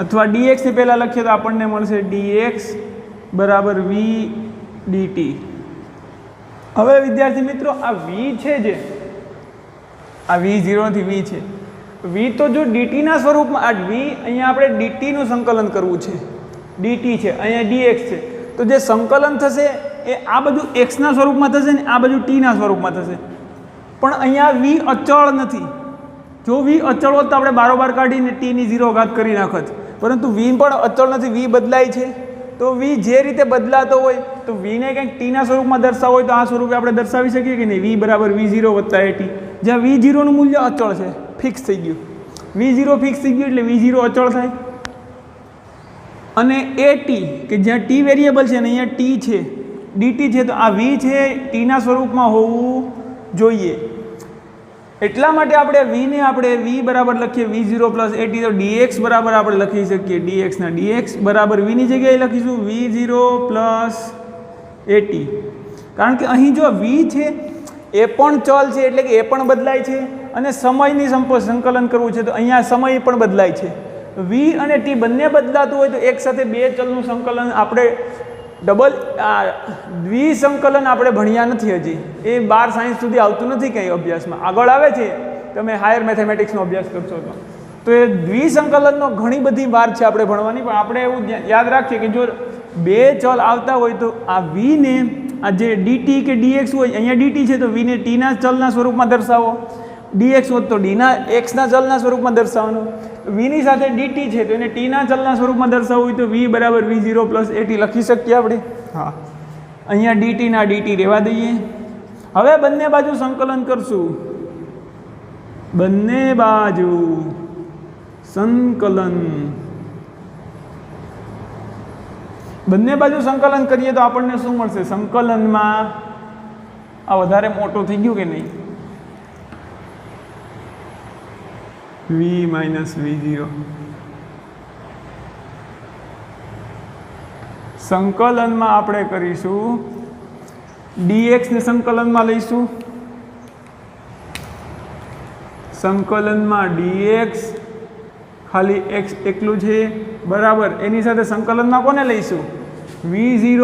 અથવા dx ને પહેલાં લખીએ તો આપણને મળશે dx બરાબર v dt. હવે વિદ્યાર્થી મિત્રો આ v છે, જે આ v0 થી v છે, v તો જો dt ના સ્વરૂપમાં, આ v અહીંયા આપણે dt નું સંકલન કરવું છે, dt છે અહીંયા dx છે, તો જે સંકલન થશે એ આ બાજુ x ના સ્વરૂપમાં થશે ને આ બાજુ t ના સ્વરૂપમાં થશે. પણ અહીંયા v અચળ નથી, જો v અચળ હોત તો આપણે બારોબાર કાઢીને t ની 0 ઘાત કરી નાખત, પરંતુ v પણ અચળ નથી, v બદલાય છે. તો v જે રીતે બદલાતો હોય તો v ને કંઈક t ના સ્વરૂપમાં દર્શાવવો હોય તો આ સ્વરૂપે આપણે દર્શાવી શકીએ કે નહીં, v બરાબર v0 વત્તા at, જ્યાં v0 નું મૂલ્ય અચળ છે, ફિક્સ થઈ ગયું, v0 ફિક્સ થઈ ગયું એટલે v0 અચળ થાય. અને at કે જ્યાં t વેરિયેબલ છે અને અહીંયા t છે, dt છે, તો આ v છે t ના સ્વરૂપમાં હોવું જોઈએ. એટલા માટે આપણે v ને આપણે v બરાબર લખીએ v0 પ્લસ at, તો dx બરાબર આપણે લખી શકીએ dx ના dx બરાબર v ની જગ્યાએ લખીશું v0 પ્લસ at, કારણ કે અહીં જો v છે એ પણ ચલ છે એટલે કે એ પણ બદલાય છે, અને સમયની સંકલન કરવું છે તો અહીંયા સમય પણ બદલાય છે. v અને t બંને બદલાતું હોય તો એક સાથે બે ચલનું સંકલન આપણે દ્વિસંકલન આપણે ભણ્યા નથી હજી, એ 12 સાયન્સ સુધી આવતું નથી કંઈ અભ્યાસમાં, આગળ આવે છે તમે હાયર મેથેમેટિક્સનો અભ્યાસ કરશો તો એ દ્વિસંકલનનો ઘણી બધી વાર છે આપણે ભણવાની. પણ આપણે એવું યાદ રાખીએ કે જો બે ચલ આવતા હોય તો આ v ને આ જે dt કે dx હોય, અહીંયા dt છે તો v ને t ના ચલના સ્વરૂપમાં દર્શાવો, dx હોત તો d ના x ના ચલના સ્વરૂપમાં દર્શાવવાનું. v ની સાથે dt છે તો એને t ના ચલના સ્વરૂપમાં દર્શાવવું હોય તો v બરાબર v0 પ્લસ at લખી શકીએ આપણે. હા, અહીંયા dt ના dt રહેવા દઈએ. હવે બંને બાજુ સંકલન કરશું. બંને બાજુ સંકલન, બંને બાજુ સંકલન કરીએ તો આપણને શું મળશે? સંકલનમાં આ વધારે મોટું થઈ ગયું કે નહીં? v minus v0. સંકલનમાં આપણે કરીશું dx ને સંકલનમાં લઈશું. સંકલનમાં dx ખાલી x એકલું છે બરાબર. એની સાથે સંકલનમાં કોને લઈશું? v0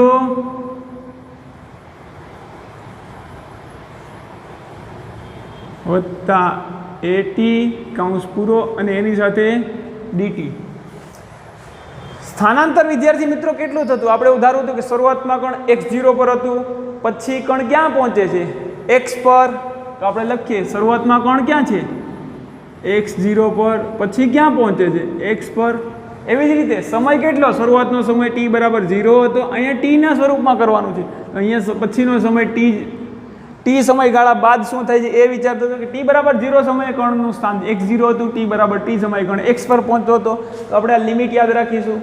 વત્તા at કૌંસ પૂરો અને એની સાથે dt. સ્થાનાંતર વિદ્યાર્થી મિત્રો કેટલું થતું? આપણે ઉદાહરણ હતું કે શરૂઆતમાં કણ x0 પર હતું, પછી કણ ક્યાં પહોંચે છે? x પર. તો આપણે લખીએ શરૂઆતમાં કણ ક્યાં છે? x0 પર, પછી ક્યાં પહોંચે છે? x પર. એવી જ રીતે સમય કેટલો? શરૂઆતનો સમય t બરાબર 0 હતો, અહીંયા t ના સ્વરૂપમાં કરવાનું છે. અહીંયા પછીનો સમય t સમયગાળા બાદ શું થાય છે એ વિચારતો હતો કે t બરાબર 0 સમયે કણનું સ્થાન x0 હતું, t બરાબર t સમયે કણ x પર પહોંચતો હતો. તો આપણે આ લિમિટ યાદ રાખીશું.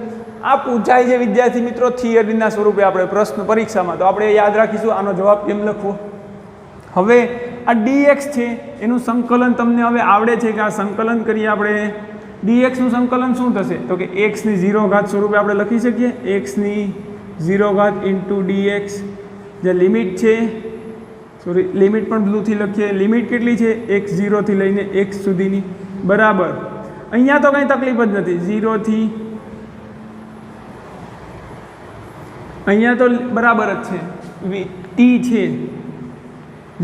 આ પૂછાય છે વિદ્યાર્થી મિત્રો થિયરીના સ્વરૂપે આપણે પ્રશ્ન પરીક્ષામાં, તો આપણે યાદ રાખીશું આનો જવાબ કેમ લખવો. હવે આ dx છે એનું સંકલન તમને હવે આવડે છે કે આ સંકલન કરીએ આપણે. dx નું સંકલન શું થશે? તો કે x ની 0 ઘાત સ્વરૂપે આપણે લખી શકીએ. x ની 0 ઘાત ઇન્ટુ dx. જે લિમિટ છે, સોરી લિમિટ પણ બ્લુથી લખીએ. લિમિટ કેટલી છે? x0 થી લઈને x સુધીની બરાબર. અહીંયા તો કંઈ તકલીફ જ નથી. 0 થી અહીંયા તો બરાબર જ છે. t છે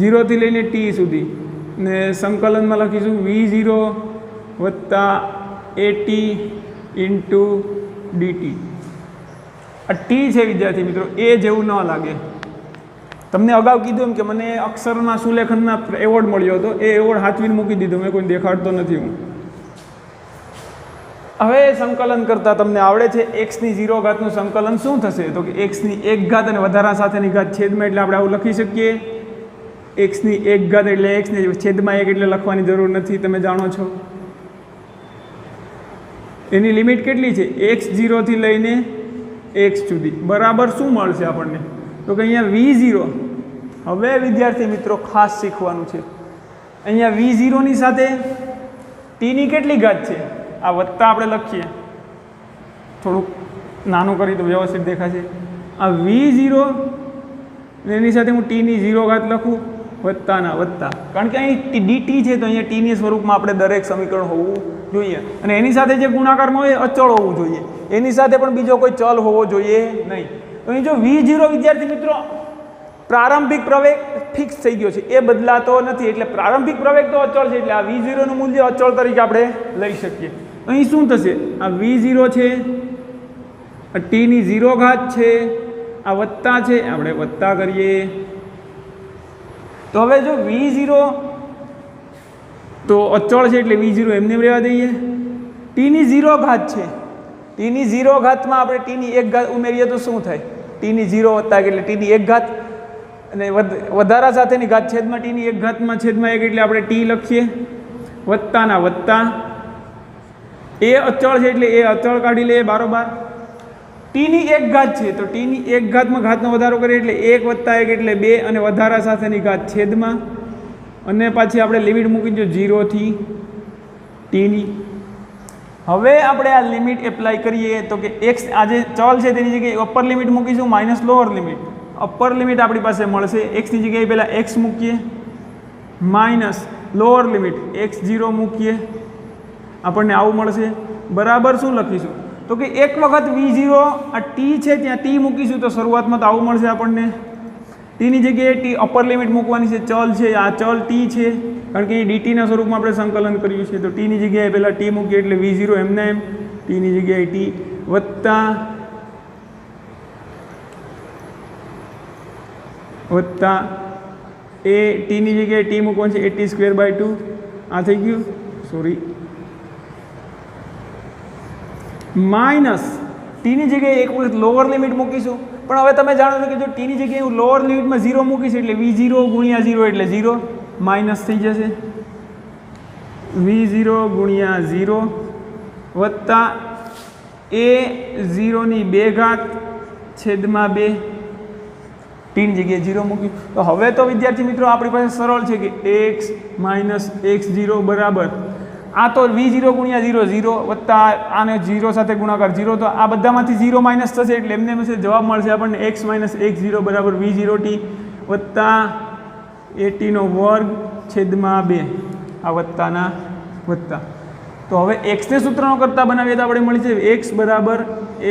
0 થી લઈને t સુધી ને સંકલનમાં લખીશું v0 વત્તા at ઇન્ટુ dt. આ t છે વિદ્યાર્થી મિત્રો, એ જેવું ન લાગે. તમને અગાઉ કીધું એમ કે મને અક્ષરના સુલેખનના એવોર્ડ મળ્યો હતો, એ એવોર્ડ હાથવીને મૂકી દીધો, મેં કોઈ દેખાડતો નથી હું. હવે સંકલન કરતાં તમને આવડે છે x ની 0 ઘાતનું સંકલન શું થશે? તો કે x ની 1 ઘાત અને વધારા સાથેની ઘાત છેદમાં, એટલે આપણે આવું લખી શકીએ. x ની 1 ઘાત એટલે x ને છેદમાં 1 એટલે લખવાની જરૂર નથી, તમે જાણો છો. એની લિમિટ કેટલી છે? x0 થી લઈને x સુધી બરાબર શું મળશે આપણને? તો કે અહીંયા v0. હવે વિદ્યાર્થી મિત્રો ખાસ શીખવાનું છે. અહીંયા v0 ની સાથે t ની કેટલી ઘાત છે? આ વત્તા આપણે લખીએ, થોડુંક નાનું કરી તો વ્યવસ્થિત દેખાશે. આ v0 એની સાથે હું t ની 0 ઘાત લખું વત્તાના વત્તા, કારણ કે અહીં dt છે તો અહીંયા t ની સ્વરૂપમાં આપણે દરેક સમીકરણ હોવું જોઈએ. અને એની સાથે જે ગુણાકારમાં હોય અચળ હોવું જોઈએ, એની સાથે પણ બીજો કોઈ ચલ હોવો જોઈએ નહીં. તો અહીં જો v0 વિદ્યાર્થી મિત્રો પ્રારંભિક પ્રવેગ ફિક્સ થઈ ગયો છે, એ બદલાતો નથી, એટલે પ્રારંભિક પ્રવેગ તો અચળ છે, એટલે આ v0 નું મૂલ્ય અચળ તરીકે આપણે લઈ શકીએ. અહીં શું થશે? આ v0 છે, આ t ની 0 ઘાત છે, આ વત્તા છે, આપણે વત્તા કરીએ. તો હવે જો v0 તો અચળ છે એટલે v0 એમને રહેવા દઈએ. t ની 0 ઘાત છે, t ની 0 ઘાતમાં આપણે t ની 1 ઘાત ઉમેરીએ તો શું થાય? t ની 0 વત્તા એટલે t ની 1 ઘાત અને વધારા સાથેની ઘાત છેદમાં t ની 1 ઘાતમાં છેદમાં 1 એટલે આપણે t લખીએ. વત્તાના વત્તા, એ અચળ છે એટલે એ અચળ કાઢી લઈએ બારોબાર. t ની 1 ઘાત છે તો t ની 1 ઘાતમાં ઘાતનો વધારો કરીએ એટલે 1 વત્તા 1 એટલે 2 અને વધારા સાથેની ઘાત છેદમાં, અને પાછી આપણે લિમિટ મૂકી દો 0 થી t ની. હવે આપણે આ લિમિટ એપ્લાય કરીએ તો કે x આ જે ચલ છે તેની જગ્યાએ અપર લિમિટ મૂકીશું minus lower limit. Upper limit આપણી પાસે મળશે, x ની જગ્યાએ પહેલાં x મૂકીએ, માઇનસ લોઅર લિમિટ x0 મૂકીએ, આપણને આવું મળશે. બરાબર શું લખીશું? તો કે એક વખત v0 આ t છે ત્યાં t મૂકીશું તો શરૂઆતમાં તો આવું મળશે આપણને. t ની જગ્યાએ t અપર લિમિટ મૂકવાની છે, ચલ છે, આ ચલ t છે, કારણ કે અહીં dt ના સ્વરૂપમાં આપણે સંકલન કર્યું છે. તો t ની જગ્યાએ પહેલાં t મૂકીએ એટલે v0 એમને એમ, t ની જગ્યાએ t વત્તા એ t ની જગ્યાએ t મૂકવાનું છે 80²/2 આ થઈ ગયું, સોરી, માઇનસ ટીની જગ્યાએ એક વખત લોઅર લિમિટ મૂકીશું. પણ હવે તમે જાણો છો કે જો ટીની જગ્યાએ હું લોઅર લિમિટમાં 0 મૂકીશ એટલે V0 ગુણ્યા 0 એટલે 0 માઇનસ થઈ જશે. V0 ગુણ્યા 0 વત્તા A0ની 2 ઘાત છેદમાં 2 ટીની જગ્યાએ 0 મૂક્યું. તો હવે તો વિદ્યાર્થી મિત્રો આપણી પાસે સરળ છે કે x માઇનસ x0 બરાબર આ તો V0 ગુણ્યા 0 0 વત્તા આને 0 સાથે ગુણાકાર 0, તો આ બધામાંથી 0 માઇનસ થશે એટલે એમને જવાબ મળશે આપણને x માઇનસ x0 બરાબર V0t વત્તા AT નો વર્ગ છેદમાં 2, આ વત્તાના વત્તા. તો હવે એક્સને સૂત્રનો કરતા બનાવીએ તો આપણે મળી છે x બરાબર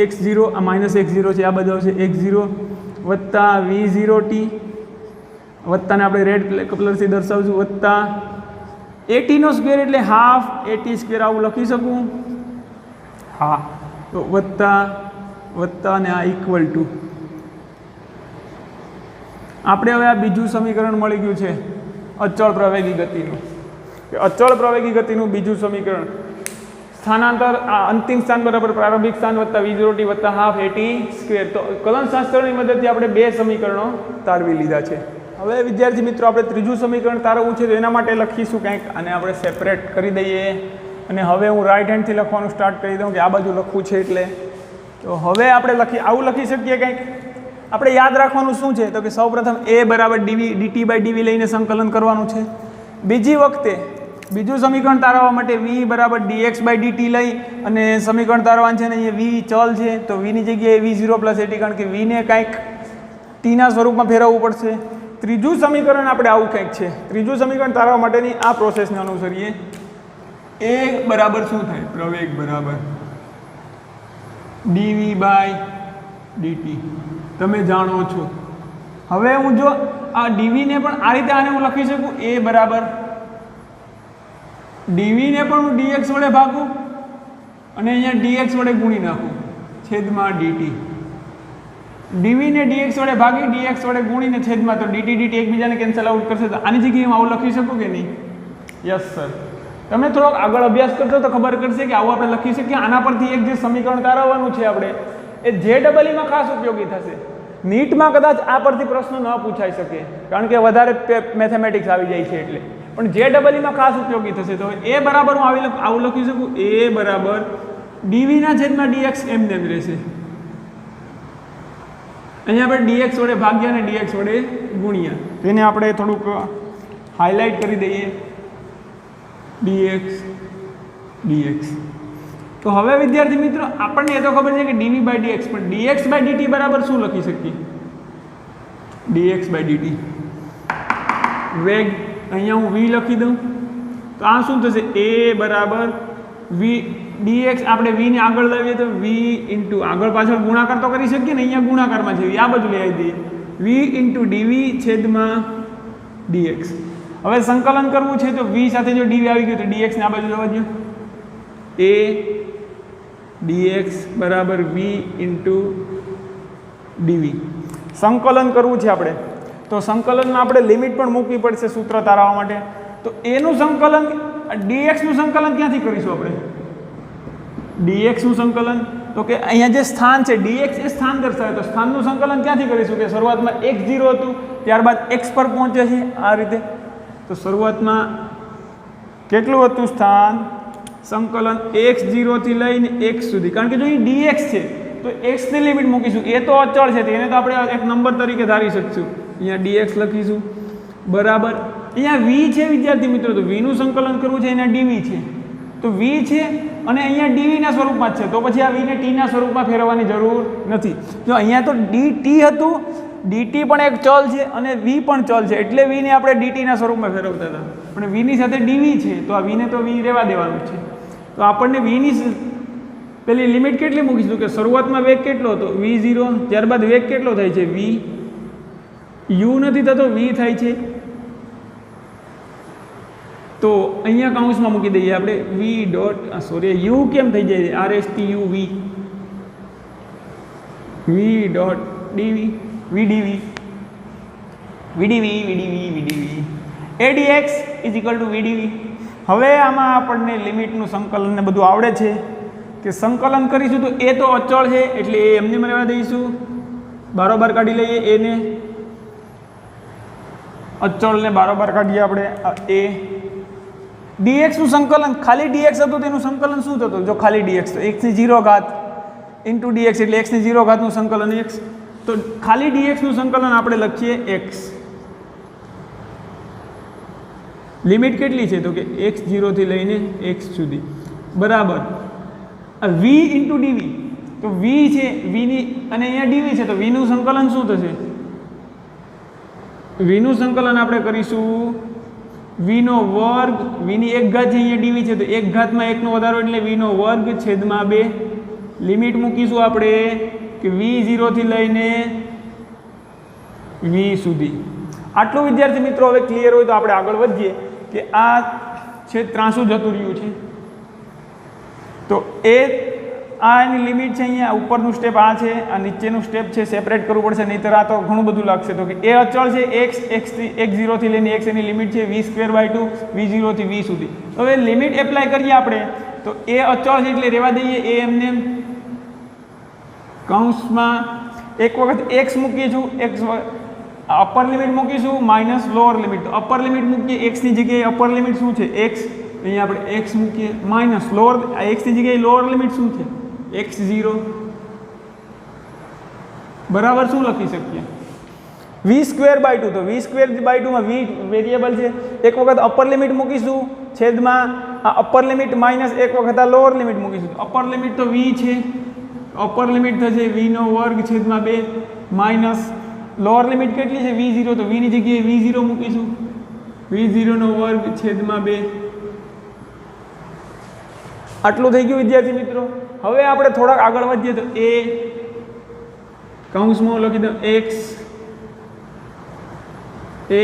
x0, આ માઇનસ x0 છે, આ બધું આવશે x0 વત્તા V0t વત્તાને આપણે રેડ કલરથી દર્શાવશું વત્તા AT નો સ્ક્વેર એટલે હાફ AT સ્ક્વેર આવું લખી શકું. હા, તો વત્તા ને આ ઇક્વલ ટુ આપણે હવે આ બીજું સમીકરણ મળી ગયું છે અચળ પ્રવેગી ગતિનું. અચળ પ્રવેગી ગતિનું બીજું સમીકરણ સ્થાનાંતર આ અંતિમ સ્થાન બરાબર પ્રારંભિક સ્થાન વત્તા V0t વત્તા હાફ AT સ્ક્વેર. તો કલનશાસ્ત્રની મદદથી આપણે 2 સમીકરણો તારવી લીધા છે. હવે વિદ્યાર્થી મિત્રો આપણે ત્રીજું સમીકરણ તારવવું છે તો એના માટે લખીશું કંઈક, અને આપણે સેપરેટ કરી દઈએ. અને હવે હું રાઈટ હેન્ડથી લખવાનું સ્ટાર્ટ કરી દઉં કે આ બાજુ લખવું છે એટલે. તો હવે આપણે આવું લખી શકીએ કંઈક. આપણે યાદ રાખવાનું શું છે તો કે સૌપ્રથમ a બરાબર dt/dv લઈને સંકલન કરવાનું છે. બીજી વખતે બીજું સમીકરણ તારવવા માટે v બરાબર dx/dt લઈ અને સમીકરણ તારવવાનું છે. ને અહીંયા v ચલ છે તો v ની જગ્યાએ V0 + AT, કારણ કે v ને કાંઈક t ના સ્વરૂપમાં ફેરવવું પડશે. ત્રીજું સમીકરણ આપણે આવું કંઈક છે. ત્રીજું સમીકરણ તારવવા માટેની આ પ્રોસેસને અનુસરીએ. a બરાબર શું થાય, પ્રવેગ બરાબર dv/dt તમે જાણો છો. હવે હું જો આ dv ને પણ આ રીતે આને હું લખી શકું, a બરાબર dv ને પણ હું dx વડે ભાગું અને અહીંયા dx વડે ગુણી નાખું છેદમાં dt. dv ને dx વડે ભાગી dx વડે ગુણીને છેદમાં, તો dt dt એકબીજાને કેન્સલ આઉટ કરશે. તો આની જગ્યાએ હું આવું લખી શકું કે નહીં? Yes sir. તમે થોડોક આગળ અભ્યાસ કરશો તો ખબર પડશે કે આવું આપણે લખી શકીએ. આના પરથી એક જે સમીકરણ તારવવાનું છે આપણે એ JEE માં ખાસ ઉપયોગી થશે. નીટમાં કદાચ આ પરથી પ્રશ્ન ન પૂછાઈ શકે કારણ કે વધારે મેથેમેટિક્સ આવી જાય છે એટલે, પણ JEE માં ખાસ ઉપયોગી થશે. તો a બરાબર હું આવું લખી શકું, a બરાબર dv ના છેદમાં dx એમને એમ રહેશે. અહીંયા આપણે dx વડે ભાગ્યા અને dx વડે ગુણ્યા, તેને આપણે થોડુંક હાઇલાઇટ કરી દઈએ dx. તો હવે વિદ્યાર્થી મિત્રો આપણને એ તો ખબર છે કે dv/dx, પણ dx/dt બરાબર શું લખી શકીએ? dx/dt વેગ, અહીંયા હું v લખી દઉં તો આ શું થશે, a બરાબર v dx. આપણે v ને આગળ લાવીએ તો v ઇન્ટુ આગળ પાછળ ગુણાકાર તો કરી શકીએ ને, અહીંયા ગુણાકારમાં છે આ બાજુ લઈ આવી દઈએ v ઇન્ટુ dv છેદમાં dx. હવે સંકલન કરવું છે તો v સાથે જો dv આવી ગયું તો dx ને આ બાજુ જવા દો, a dx બરાબર v ઇન્ટુ dv. સંકલન કરવું છે આપણે તો સંકલનમાં આપણે લિમિટ પણ મૂકવી પડશે સૂત્ર તારવવા માટે. તો એનું સંકલન dx નું સંકલન ક્યાંથી કરીશું આપણે? dx નું સંકલન તો કે અહીંયા જે સ્થાન છે dx એ સ્થાન દર્શાવે, તો સ્થાનનું સંકલન ક્યાંથી કરીશું કે શરૂઆતમાં x0 હતું ત્યારબાદ x પર પહોંચે છે આ રીતે. તો શરૂઆતમાં કેટલું હતું સ્થાન? સંકલન x0 થી લઈને x સુધી, કારણ કે જો અહીં dx છે તો x ની લિમિટ મૂકીશું, એ તો અચળ છે તેને તો આપણે એક નંબર તરીકે ધારી શકશું. અહીંયા dx લખીશું બરાબર, અહીંયા v છે વિદ્યાર્થી મિત્રો, તો v નું સંકલન કરવું છે, અહીંયા dv છે તો v છે અને અહીંયા dv ના સ્વરૂપમાં જ છે, તો પછી આ v ને t ના સ્વરૂપમાં ફેરવવાની જરૂર નથી. જો અહીંયા તો dt હતું, dt પણ એક ચલ છે અને v પણ ચલ છે એટલે v ને આપણે dt ના સ્વરૂપમાં ફેરવતા હતા, પણ v ની સાથે dv છે તો આ v ને તો v રહેવા દેવાનું છે. તો આપણને v ની પેલી લિમિટ કેટલી મૂકીશું કે શરૂઆતમાં વેગ કેટલો હતો v0, ત્યારબાદ વેગ કેટલો થાય છે v, u નથી થતો v થાય છે, તો અહીંયા કૌંસમાં મૂકી દઈએ આપણે v ડોટ, સોરી u કેમ થઈ જાય RSTUV, v dot dv vdv vdv vdv vdv adx is equal to vdv. હવે આમાં આપણને લિમિટનું સંકલન ને બધું આવડે છે કે સંકલન કરીશું તો એ તો અચળ છે એટલે એ એમને રહેવા દઈશું, બારોબાર કાઢી લઈએ એને, અચળને બારોબાર કાઢીએ આપણે એ. ડીએક્સનું સંકલન ખાલી ડીએક્સ હતું તેનું સંકલન શું થતું? જો ખાલી ડીએક્સ તો એક્સની 0 ઘાત ઇન્ટુ ડીએક્સ એટલે એક્સની 0 ઘાતનું સંકલન એક્સ. તો ખાલી ડીએક્સનું સંકલન આપણે લખીએ એક્સ. લિમિટ કેટલી છે? તો કે એક્સ 0 થી લઈને એક્સ સુધી બરાબર વી ઇન્ટુ ડીવી. તો વી છે વીની અને અહીંયા ડીવી છે તો વીનું સંકલન શું થશે? વીનું સંકલન આપણે કરીશું વીનો વર્ગ, વીની 1 ઘાત છે અહીંયા ડીવી છે તો 1 ઘાતમાં 1નો વધારો એટલે વીનો વર્ગ છેદમાં 2. લિમિટ મૂકીશું આપણે કે વી 0 થી લઈને વી સુધી. આટલું વિદ્યાર્થી મિત્રો હવે ક્લિયર હોય તો આપણે આગળ વધીએ કે આ છે ત્રાંસુ જતું રહ્યું છે તો એ આ એની લિમિટ છે. અહીંયા ઉપરનું સ્ટેપ આ છે, આ નીચેનું સ્ટેપ છે, સેપરેટ કરવું પડશે નહીંતર આ તો ઘણું બધું લાગશે. તો કે એ અચળ છે x 0 થી લઈને x એની લિમિટ છે v²/2 v0 થી v સુધી. હવે લિમિટ એપ્લાય કરીએ આપણે તો એ અચળ છે એટલે રહેવા દઈએ એ એમને કૌંસમાં એક વખત x મૂકીશું, x અપર લિમિટ મૂકીશું માઇનસ લોઅર લિમિટ. તો અપર લિમિટ મૂકીએ x ની જગ્યાએ અપર લિમિટ શું છે x, અહીંયા આપણે x મૂકીએ માઇનસ લોઅર x ની જગ્યાએ લોઅર લિમિટ શું છે x0 બરાબર શું લખી શકીએ v²/2. તો v²/2 માં v વેરિયેબલ છે. એક વખત અપર લિમિટ મૂકીશું છેદમાં આ અપર લિમિટ માઇનસ એક વખત આ લોઅર લિમિટ મૂકીશું. અપર લિમિટ તો v છે, અપર લિમિટ થશે v² છેદમાં 2 માઇનસ લોઅર લિમિટ કેટલી છે v0 તો v ની જગ્યાએ v0 મૂકીશું v0² છેદમાં 2. આટલું થઈ ગયું વિદ્યાર્થી મિત્રો. હવે આપણે થોડાક આગળ વધીએ તો એ કૌંસમાં લખી દઉં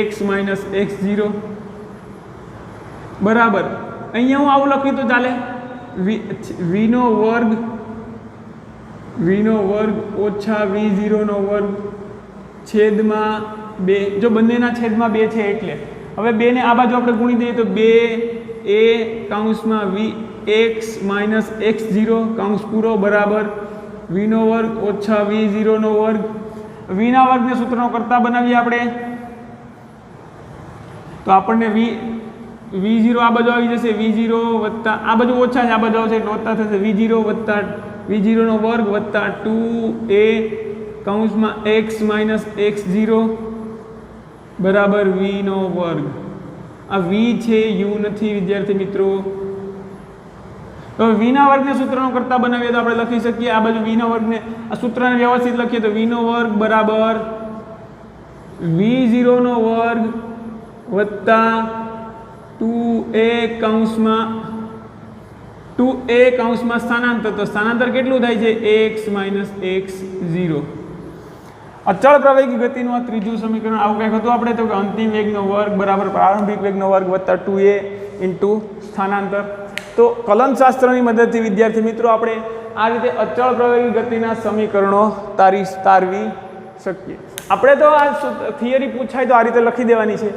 x માઇનસ x0 બરાબર. અહીંયા હું આવું લખ્યું તો ચાલે v² ઓછા v0² છેદમાં 2. જો બંનેના છેદમાં 2 છે એટલે હવે 2 ને આ બાજુ આપણે ગુણી દઈએ તો 2 a કૌંસમાં v x માઇનસ x0 કૌંસ પૂરો બરાબર v² ઓછા v0². vના વર્ગને સૂત્રનો કરતા બનાવીએ આપણે તો આપણને v0 આ બાજુ આવી જશે v0 વત્તા આ બાજુ ઓછા છે આ બાજુ આવશે એટલે વત્તા થશે v0 વત્તા v0² વત્તા 2a કૌંસમાં x માઇનસ x0 બરાબર v². આ v છે u નથી વિદ્યાર્થી મિત્રો. તો vના વર્ગને સૂત્રનો કરતા બનાવીએ તો આપણે લખી શકીએ આ બાજુ vના વર્ગને આ સૂત્રને વ્યવસ્થિત લખીએ તો v² બરાબર v0² વત્તા 2a કૌંસમાં સ્થાનાંતર. તો સ્થાનાંતર કેટલું થાય છે x માઇનસ x0. અચળ પ્રવેગી ગતિનું આ ત્રીજું સમીકરણ આવું કંઈક હતું આપણે તો કે અંતિમ વેગનો વર્ગ બરાબર પ્રારંભિક વેગનો વર્ગ વત્તા 2a ઇન્ટુ સ્થાનાંતર. તો કલનશાસ્ત્રની મદદથી વિદ્યાર્થી મિત્રો આપણે આ રીતે અચળ પ્રવેગી ગતિના સમીકરણો તારવી શકીએ. આપણે તો આ થિયરી પૂછાય તો આ રીતે લખી દેવાની છે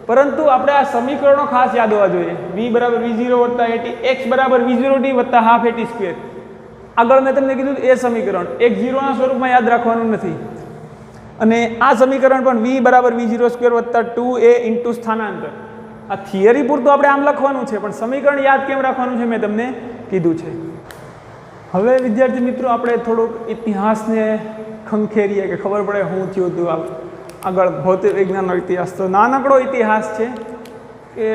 પરંતુ આપણે આ સમીકરણો ખાસ યાદ હોવા જોઈએ. v બરાબર v0 વત્તા at x બરાબર v0t વત્તા હાફ at². આગળ મેં તમને કીધું એ સમીકરણ x0ના સ્વરૂપમાં યાદ રાખવાનું નથી અને આ સમીકરણ પણ v બરાબર v0² વત્તા 2a ઇન્ટુ સ્થાનાંતર. આ થિયરી પૂરતું આપણે આમ લખવાનું છે પણ સમીકરણ યાદ કેમ રાખવાનું છે મેં તમને કીધું છે. હવે વિદ્યાર્થી મિત્રો આપણે થોડુંક ઇતિહાસને ખંખેરીએ કે ખબર પડે શું થયું હતું આગળ. ભૌતિક વિજ્ઞાનનો ઇતિહાસ તો નાનકડો ઇતિહાસ છે કે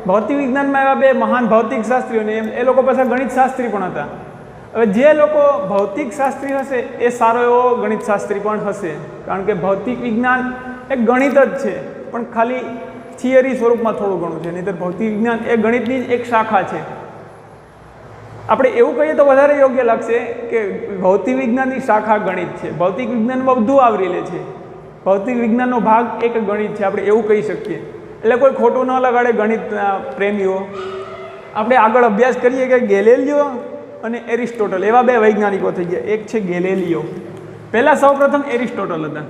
ભૌતિક વિજ્ઞાનમાં એવા બે મહાન ભૌતિક શાસ્ત્રીઓને એ લોકો પાછા ગણિત શાસ્ત્રી પણ હતા. હવે જે લોકો ભૌતિક શાસ્ત્રી હશે એ સારો એવો ગણિત શાસ્ત્રી પણ હશે કારણ કે ભૌતિક વિજ્ઞાન એ ગણિત જ છે પણ ખાલી થિયરી સ્વરૂપમાં થોડું ઘણું છે. નહીંતર ભૌતિક વિજ્ઞાન એ ગણિતની જ એક શાખા છે. આપણે એવું કહીએ તો વધારે યોગ્ય લાગશે કે ભૌતિક વિજ્ઞાનની શાખા ગણિત છે. ભૌતિક વિજ્ઞાનમાં બધું આવરી લે છે. ભૌતિક વિજ્ઞાનનો ભાગ એક ગણિત છે આપણે એવું કહી શકીએ. એટલે કોઈ ખોટું ન લગાડે ગણિતના પ્રેમીઓ. આપણે આગળ અભ્યાસ કરીએ કે ગેલેલિયો અને એરિસ્ટોટલ એવા બે વૈજ્ઞાનિકો થઈ ગયા. એક છે ગેલેલિયો. પહેલાં સૌપ્રથમ એરિસ્ટોટલ હતા.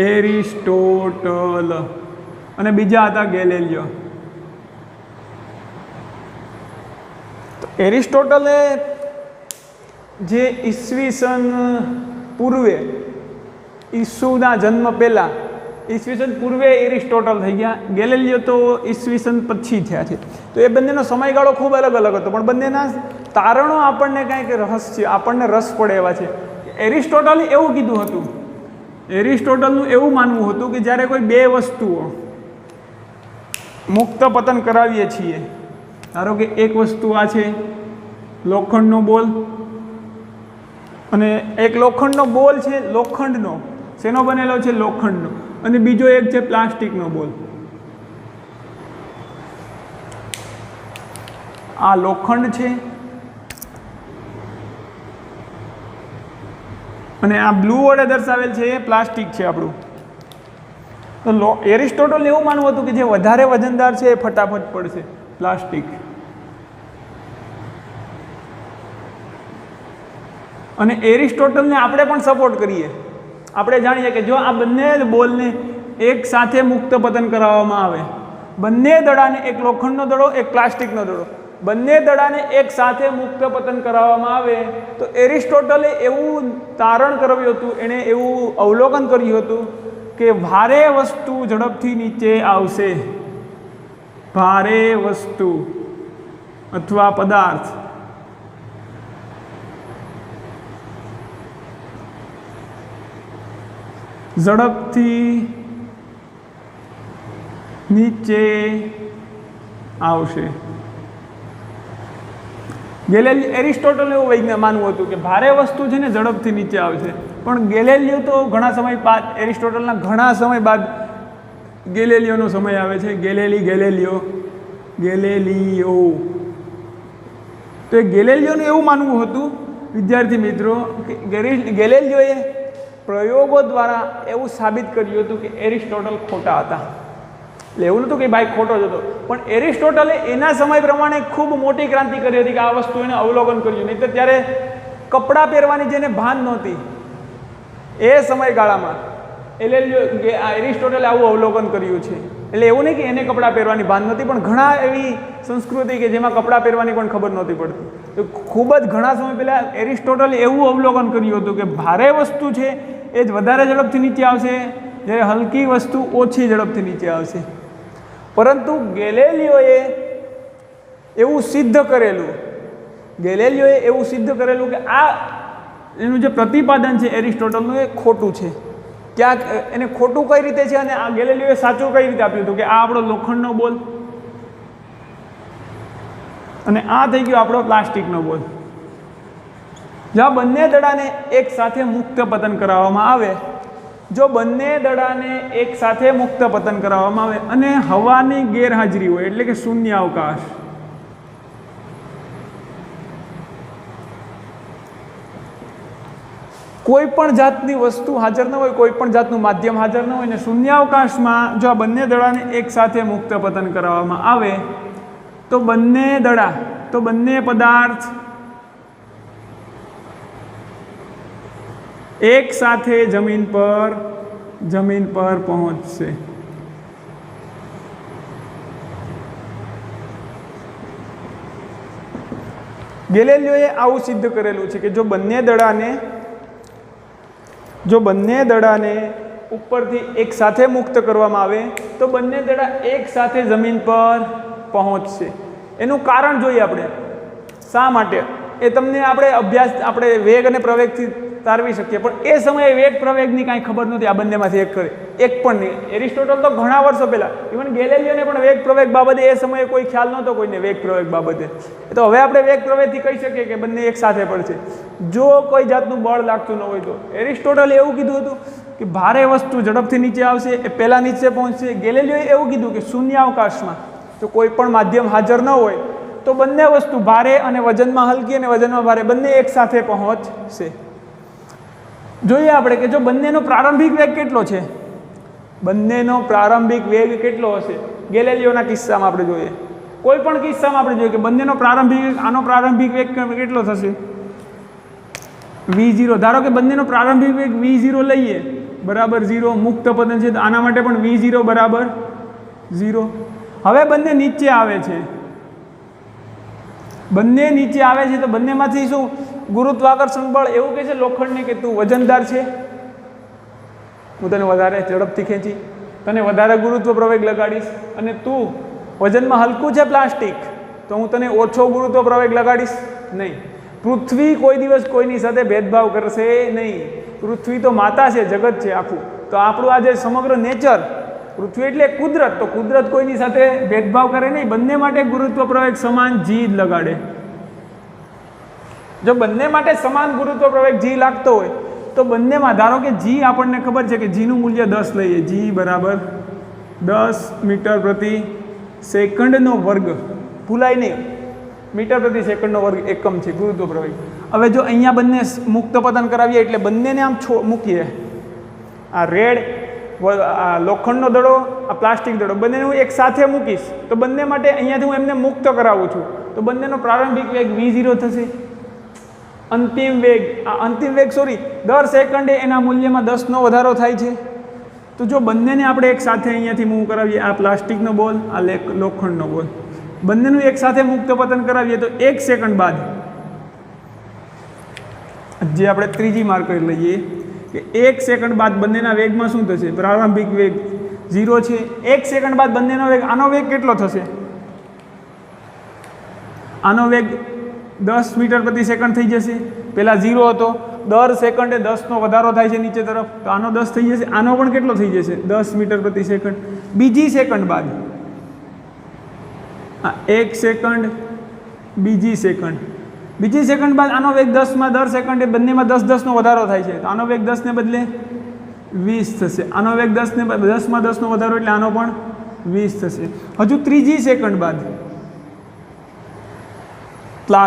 એરિસ્ટોટલ અને બીજા હતા ગેલેલિયો. એરિસ્ટોટલે જે ઈસવીસન પૂર્વે, ઈસુના જન્મ પહેલાં, ઈસવીસન પૂર્વે એરિસ્ટોટલ થઈ ગયા, ગેલેલિયો તો ઈસવીસન પછી થયા છે. તો એ બંનેનો સમયગાળો ખૂબ અલગ અલગ હતો, પણ બંનેના તારણો આપણને કાંઈક રહસ્ય, આપણને રસ પડે એવા છે. એરિસ્ટોટલે એવું કીધું હતું, એરિસ્ટોટલનું એવું માનવું હતું કે જ્યારે કોઈ બે વસ્તુઓ મુક્ત પતન કરાવીએ છીએ, ધારો કે એક વસ્તુ આ છે લોખંડનો બોલ, અને એક લોખંડનો બોલ છે, લોખંડનો, શેનો બનેલો છે? લોખંડનો. અને બીજો એક છે પ્લાસ્ટિકનો બોલ. આ લોખંડ છે અને આ બ્લુ વડે દર્શાવેલ છે એ પ્લાસ્ટિક છે આપણું. તો એરિસ્ટોટલ એવું માનવું હતું કે જે વધારે વજનદાર છે એ ફટાફટ પડશે, પ્લાસ્ટિક. અને એરિસ્ટોટલને આપણે પણ સપોર્ટ કરીએ. આપણે જાણીએ કે જો આ બંને બોલને એક સાથે મુક્ત પતન કરાવવામાં આવે, બંને દડાને, એક લોખંડનો દડો, એક પ્લાસ્ટિકનો દડો, બંને દડાને એક સાથે મુક્ત પતન કરાવવામાં આવે, તો એરિસ્ટોટલે એવું તારણ કરાવ્યું હતું, એણે એવું અવલોકન કર્યું હતું કે ભારે વસ્તુ ઝડપથી નીચે આવશે. ભારે વસ્તુ અથવા પદાર્થ ઝડપથી નીચે આવશે. એરિસ્ટોટલ એવું વૈજ્ઞાનિક માનવું હતું કે ભારે વસ્તુ છે ને ઝડપથી નીચે આવશે. પણ ગેલેલિયો તો ઘણા સમય બાદ, એરિસ્ટોટલના ઘણા સમય બાદ ગેલેલિયોનો સમય આવે છે. ગેલેલિયો. તો એ ગેલેલિયોનું એવું માનવું હતું, વિદ્યાર્થી મિત્રો, કે ગેલેલિયોએ પ્રયોગો દ્વારા એવું સાબિત કર્યું હતું કે એરિસ્ટોટલ ખોટા હતા. એટલે એવું નહોતું કે ભાઈ ખોટો જ હતો, પણ એરિસ્ટોટલે એના સમય પ્રમાણે ખૂબ મોટી ક્રાંતિ કરી હતી કે આ વસ્તુ એને અવલોકન કર્યું. નહીં તો ત્યારે કપડાં પહેરવાની જેને ભાન નહોતી એ સમયગાળામાં એરિસ્ટોટલે આવું અવલોકન કર્યું છે. એટલે એવું નહીં કે એને કપડાં પહેરવાની ભાન નહોતી, પણ ઘણા એવી સંસ્કૃતિ કે જેમાં કપડાં પહેરવાની પણ ખબર નહોતી પડતી. તો ખૂબ જ ઘણા સમય પહેલાં એરિસ્ટોટલે એવું અવલોકન કર્યું હતું કે ભારે વસ્તુ છે એ જ વધારે ઝડપથી નીચે આવશે, જ્યારે હલકી વસ્તુ ઓછી ઝડપથી નીચે આવશે. પરંતુ ગેલેલિયોએ એવું સિદ્ધ કરેલું કે આ એનું જે પ્રતિપાદન છે એરિસ્ટોટલનું એ ખોટું છે. ક્યાંક એને ખોટું કઈ રીતે છે અને આ ગેલેલિયોએ સાચું કઈ રીતે આપ્યું હતું કે આ આપણો લોખંડનો બોલ અને આ થઈ ગયો આપણો પ્લાસ્ટિકનો બોલ. જો આ બંને દડાને એક સાથે મુક્ત પતન કરાવવામાં આવે, જો બંને દડાને એક સાથે મુક્ત પતન કરાવવામાં આવે અને હવાની ગેરહાજરી હોય, એટલે કે શૂન્ય અવકાશ, કોઈ પણ જાતની વસ્તુ હાજર ન હોય, કોઈ પણ જાતનું માધ્યમ હાજર ન હોય ને શૂન્યાવકાશમાં જો આ બંને દડાને એક સાથે મુક્ત પતન કરાવવામાં આવે તો બંને પદાર્થ એક સાથે જમીન પર પહોંચશે. ગેલેલિયોએ આવું સિદ્ધ કરેલું છે કે જો બંને દડાને ઉપરથી એક સાથે મુક્ત કરવામાં આવે તો બંને દડા એક સાથે જમીન પર પહોંચશે. એનું કારણ જોઈએ આપણે શા માટે, એ તમને આપણે વેગ અને પ્રવેગથી તારવી શકીએ, પણ એ સમયે વેગ પ્રવેગની કાંઈ ખબર નહોતી. આ બંનેમાંથી એક પણ નહીં. એરિસ્ટોટલ તો ઘણા વર્ષો પહેલાં, ઇવન ગેલેલિયોને પણ વેગ પ્રવેગ બાબતે એ સમયે કોઈ ખ્યાલ નહોતો કોઈને વેગ પ્રવેગ બાબતે. તો હવે આપણે વેગ પ્રવેગથી કહી શકીએ કે બંને એક સાથે પડશે જો કોઈ જાતનું બળ લાગતું ન હોય તો. એરિસ્ટોટલે એવું કીધું હતું કે ભારે વસ્તુ ઝડપથી નીચે આવશે, એ પહેલાં નીચે પહોંચશે. ગેલેલિયોએ એવું કીધું કે શૂન્યાવકાશમાં જો કોઈ પણ માધ્યમ હાજર ન હોય તો બંને વસ્તુ ભારે અને વજનમાં હલકી અને વજનમાં ભારે બંને એક સાથે પહોંચશે. જોઈએ આપણે કે જો બંનેનો પ્રારંભિક વેગ કેટલો છે, બંનેનો પ્રારંભિક વેગ કેટલો હશે. ગેલેલિયોના કિસ્સામાં આપણે જોઈએ, કોઈ પણ કિસ્સામાં આપણે જોઈએ કે બંનેનો આનો પ્રારંભિક વેગ કેટલો થશે, v0. ધારો કે બંનેનો પ્રારંભિક વેગ v0 લઈએ બરાબર 0, મુક્ત પતન છે તો આના માટે પણ v0 બરાબર 0. હવે બંને નીચે આવે છે બંને નીચે આવે છે તો બંનેમાંથી શું ગુરુત્વાકર્ષણ બળ એવું કહે છે લોખંડને કે તું વજનદાર છે, હું તને વધારે ઝડપથી ખેંચી, તને વધારે ગુરુત્વ પ્રવેગ લગાડીશ, અને તું વજનમાં હલકું છે પ્લાસ્ટિક તો હું તને ઓછો ગુરુત્વ પ્રવેગ લગાડીશ નહીં. પૃથ્વી કોઈ દિવસ કોઈની સાથે ભેદભાવ કરશે નહીં. પૃથ્વી તો માતા છે, જગત છે આખું. તો આપણું આ જે સમગ્ર નેચર, પૃથ્વી એટલે કુદરત, તો કુદરત કોઈની સાથે ભેદભાવ કરે નહીં, બંને માટે ગુરુત્વ પ્રવેગ સમાન જી જ લગાડે. જો બંને માટે સમાન ગુરુત્વ પ્રવેગ જી લાગતો હોય તો બંનેમાં ધારો કે જી આપણને ખબર છે કે જીનું મૂલ્ય 10 લઈએ, જી બરાબર 10 મીટર પ્રતિ સેકન્ડનો વર્ગ, ભૂલાય નહીં, મીટર પ્રતિ સેકન્ડનો વર્ગ એકમ છે ગુરુત્વ પ્રવેગ. હવે જો અહીંયા બંને મુક્ત પતન કરાવીએ એટલે બંનેને આમ મૂકીએ, આ રેડ આ લોખંડનો દડો, આ પ્લાસ્ટિક દડો, બંનેને હું એક સાથે મૂકીશ તો બંને માટે અહીંયાથી હું એમને મુક્ત કરાવું છું તો બંનેનો પ્રારંભિક વેગ v0 થશે. અંતિમ વેગ દર સેકન્ડે એના મૂલ્યમાં 10નો વધારો થાય છે. તો જો બંનેને આપણે એક સાથે અહીંયાથી મૂવ કરાવીએ, આ પ્લાસ્ટિકનો બોલ, આ લોખંડનો બોલ, બંનેનું એક સાથે મુક્ત પતન કરાવીએ તો 1 સેકન્ડ બાદ, જે આપણે ત્રીજી માર્ક કરી લઈએ કે 1 સેકન્ડ બાદ બંનેના વેગમાં શું થશે, પ્રારંભિક વેગ 0 છે, 1 સેકન્ડ બાદ બંનેનો વેગ, આનો વેગ કેટલો થશે, આનો વેગ 10 મીટર પ્રતિ સેકન્ડ થઈ જશે. પહેલાં 0 હતો, દર સેકન્ડે 10નો વધારો થાય છે નીચે તરફ, તો આનો 10 થઈ જશે, આનો પણ કેટલો થઈ જશે 10 મીટર પ્રતિ સેકન્ડ. બીજી સેકન્ડ બાદ 1 સેકન્ડ, બીજી સેકન્ડ બાદ આનો વેગ 10માં દર સેકન્ડે બંનેમાં 10નો વધારો થાય છે, તો આનો વેગ 10ને બદલે 20 થશે, આનો વેગ 10માં 10નો વધારો એટલે આનો પણ 20 થશે. હજુ ત્રીજી સેકન્ડ બાદ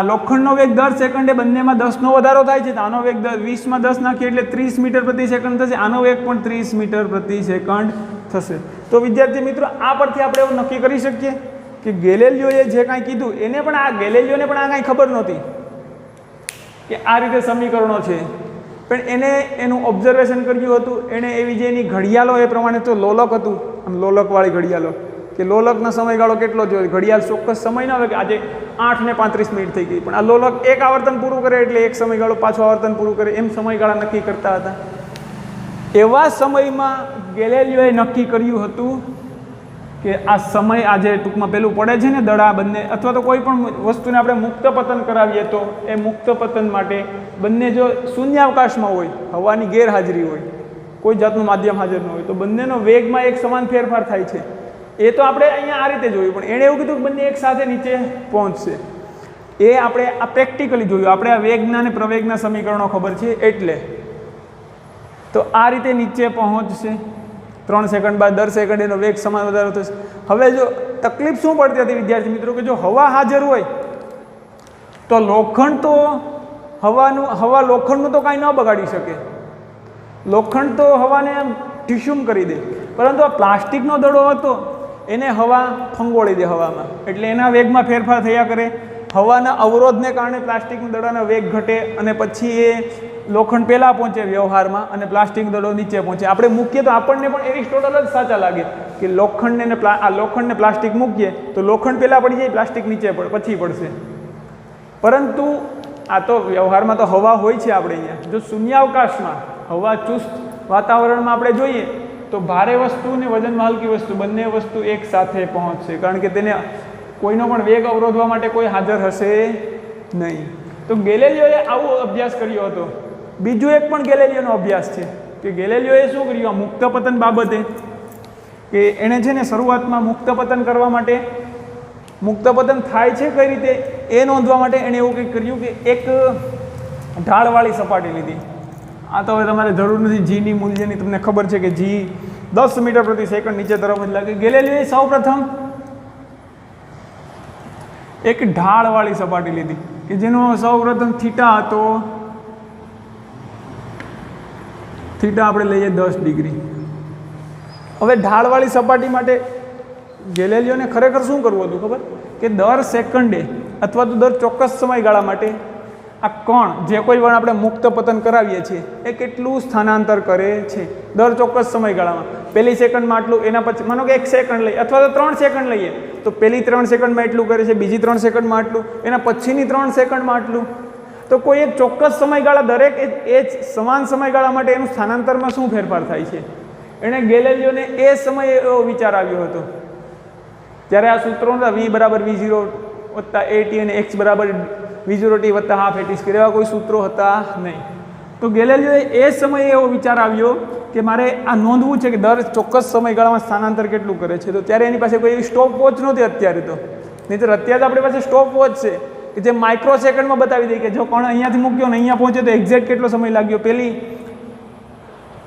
લોખંડનો વેગ દર સેકન્ડે બંનેમાં 10નો વધારો થાય છે, તો આનો વેગ 20માં 10 નાખીએ એટલે 30 મીટર પ્રતિ સેકન્ડ થશે, આનો વેગ પણ 30 મીટર પ્રતિ સેકન્ડ થશે. તો વિદ્યાર્થી મિત્રો, આ પરથી આપણે એવું નક્કી કરી શકીએ કે ગેલેલિયોએ જે કાંઈ કીધું એને પણ આ કાંઈ ખબર નહોતી કે આ રીતે સમીકરણો છે, પણ એને એનું ઓબ્ઝર્વેશન કર્યું હતું, એણે એવી જે એની ઘડિયાળો એ પ્રમાણે તો લોલક હતું, આમ લોલકવાળી ઘડિયાળો, કે લોલકનો સમયગાળો કેટલો જોઈએ, ઘડિયાળ ચોક્કસ સમય ના હોય કે આજે 8:35 થઈ ગઈ, પણ આ લોલક એક આવર્તન પૂરું કરે એટલે એક સમયગાળો પાછો આવર્તન પૂરું કરે, એમ સમયગાળા નક્કી કરતા હતા. એવા સમયમાં ગેલેલિયોએ નક્કી કર્યું હતું કે આ સમય આજે ટૂંકમાં પેલું પડે છે ને દડા બંને, અથવા તો કોઈ પણ વસ્તુને આપણે મુક્ત પતન કરાવીએ તો એ મુક્ત પતન માટે બંને જો શૂન્યાવકાશમાં હોય, હવાની ગેરહાજરી હોય, કોઈ જાતનું માધ્યમ હાજર ન હોય, તો બંનેનો વેગમાં એક સમાન ફેરફાર થાય છે. એ તો આપણે અહીંયા આ રીતે જોયું, પણ એણે એવું કીધું કે બંને એક સાથે નીચે પહોંચશે. એ આપણે આ પ્રેક્ટિકલી જોયું, આપણે આ વેગના અને પ્રવેગના સમીકરણો ખબર છે એટલે. તો આ રીતે નીચે પહોંચશે, 3 સેકન્ડ બાદ દર સેકન્ડ એનો વેગ સમાન વધારો થશે. હવે જો તકલીફ શું પડતી હતી વિદ્યાર્થી મિત્રો, કે જો હવા હાજર હોય તો લોખંડ તો લોખંડનું તો કાંઈ ન બગાડી શકે, લોખંડ તો હવાને ટીસ્યુમ કરી દે, પરંતુ આ પ્લાસ્ટિકનો દડો હતો એને હવા ફંગોળી દે હવામાં, એટલે એના વેગમાં ફેરફાર થયા કરે. હવાના અવરોધને કારણે પ્લાસ્ટિકના દડાનો વેગ ઘટે અને પછી એ લોખંડ પહેલાં પહોંચે વ્યવહારમાં અને પ્લાસ્ટિક દડો નીચે પહોંચે. આપણે મૂકીએ તો આપણને પણ એરિસ્ટોટલ જ સાચા લાગે કે લોખંડને પ્લાસ્ટિક મૂકીએ તો લોખંડ પહેલાં પડી જાય, પ્લાસ્ટિક નીચે પછી પડશે. પરંતુ આ તો વ્યવહારમાં તો હવા હોય છે આપણે અહીંયા. જો શૂન્યાવકાશમાં હવા ચુસ્ત વાતાવરણમાં આપણે જોઈએ તો ભારે વસ્તુ ને વજનમાં હલકી વસ્તુ બંને વસ્તુ એક સાથે પહોંચશે, કારણ કે તેને કોઈનો પણ વેગ અવરોધવા માટે કોઈ હાજર હશે નહીં. તો ગેલેલિયોએ આવો અભ્યાસ કર્યો હતો. બીજો એક પણ ગેલેલિયોનો અભ્યાસ છે કે ગેલેલિયોએ શું કર્યું આ મુક્ત પતન બાબતે, કે એણે છે ને શરૂઆતમાં મુક્ત પતન કરવા માટે, મુક્ત પતન થાય છે કઈ રીતે એ નોંધવા માટે એણે એવું કંઈક કર્યું કે એક ઢાળવાળી સપાટી લીધી. આ તો હવે તમારે જરૂર નથી, જીની મૂલ્યની તમને ખબર છે કે જી 10 મીટર પ્રતિ સેકન્ડ નીચે તરફ જ લાગે. ગેલેલિયોએ સૌપ્રથમ એક ઢાળવાળી સપાટી લીધી કે જેનો સૌપ્રથમ થીટા હતો, થીટા આપણે લઈએ 10 ડિગ્રી. હવે ઢાળવાળી સપાટી માટે ગેલેલિયોને ખરેખર શું કરવું હતું ખબર, કે દર સેકન્ડે અથવા તો દર ચોક્કસ સમયગાળા માટે આ કણ જે કોઈ પણ આપણે મુક્ત પતન કરાવીએ છીએ એ કેટલું સ્થાનાંતર કરે છે દર ચોક્કસ સમયગાળામાં. પહેલી સેકન્ડમાં આટલું, એના પછી માનો કે 1 સેકન્ડ લઈએ અથવા તો 3 સેકન્ડ લઈએ તો પહેલી 3 સેકન્ડમાં એટલું કરે છે, બીજી 3 સેકન્ડમાં આટલું, એના પછીની 3 સેકન્ડમાં આટલું. તો કોઈ એક ચોક્કસ સમયગાળા દરેક એ જ સમાન સમયગાળા માટે એનું સ્થાનાંતરમાં શું ફેરફાર થાય છે. એણે ગેલેલિયોને એ સમયે એવો વિચાર આવ્યો હતો ત્યારે આ સૂત્રો હતા v બરાબર v0 વત્તા at અને x બરાબર v0t વત્તા હાફ at સ્ક્વેર, એવા કોઈ સૂત્રો હતા નહીં. તો ગેલેલિયોએ એ સમયે એવો વિચાર આવ્યો કે મારે આ નોંધવું છે કે દર ચોક્કસ સમયગાળામાં સ્થાનાંતર કેટલું કરે છે. તો ત્યારે એની પાસે કોઈ એવી સ્ટોપ વોચ નહોતી અત્યારે તો, નહીંતર અત્યારે આપણી પાસે સ્ટોપ વોચ છે કે જે માઇક્રો સેકન્ડમાં બતાવી દે કે જો કણ અહીંયાથી મૂક્યો ને અહીંયા પહોંચે તો એક્ઝેક્ટ કેટલો સમય લાગ્યો,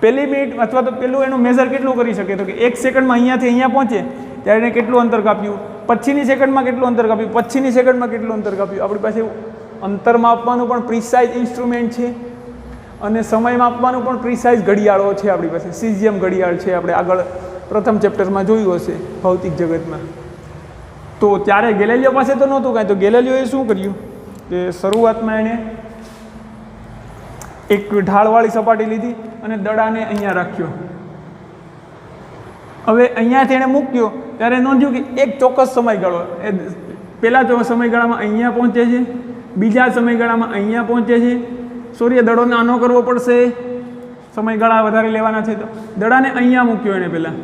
પહેલી મિનિટ અથવા તો પેલું એનું મેઝર કેટલું કરી શકે. તો કે 1 સેકન્ડમાં અહીંયાથી અહીંયા પહોંચે ત્યારે એને કેટલું અંતર કાપ્યું, પછીની સેકન્ડમાં કેટલું અંતર કાપ્યું, પછીની સેકન્ડમાં કેટલું અંતર કાપ્યું. આપણી પાસે અંતર માપવાનું પણ પ્રિસાઇઝ ઇન્સ્ટ્રુમેન્ટ છે અને સમય માપવાનું પણ પ્રિસાઇઝ ઘડિયાળો છે આપણી પાસે. સિઝિયમ ઘડિયાળ છે, આપણે આગળ પ્રથમ ચેપ્ટરમાં જોયું હશે ભૌતિક જગતમાં. તો ત્યારે ગેલેલિયો પાસે તો નહોતું કાંઈ. તો ગેલેલિયોએ શું કર્યું કે શરૂઆતમાં એણે એક ઢાળવાળી સપાટી લીધી અને દડાને અહીંયા રાખ્યો. હવે અહીંયાથી એણે મૂક્યો ત્યારે નોંધ્યું કે એક ચોક્કસ સમયગાળો, એ પહેલા સમયગાળામાં અહીંયા પહોંચે છે, બીજા સમયગાળામાં અહીંયા પહોંચે છે. સૂર્ય દડો નાનો કરવો પડશે, સમયગાળા વધારે લેવાના છે. તો દડાને અહીંયા મૂક્યો એણે પહેલાં,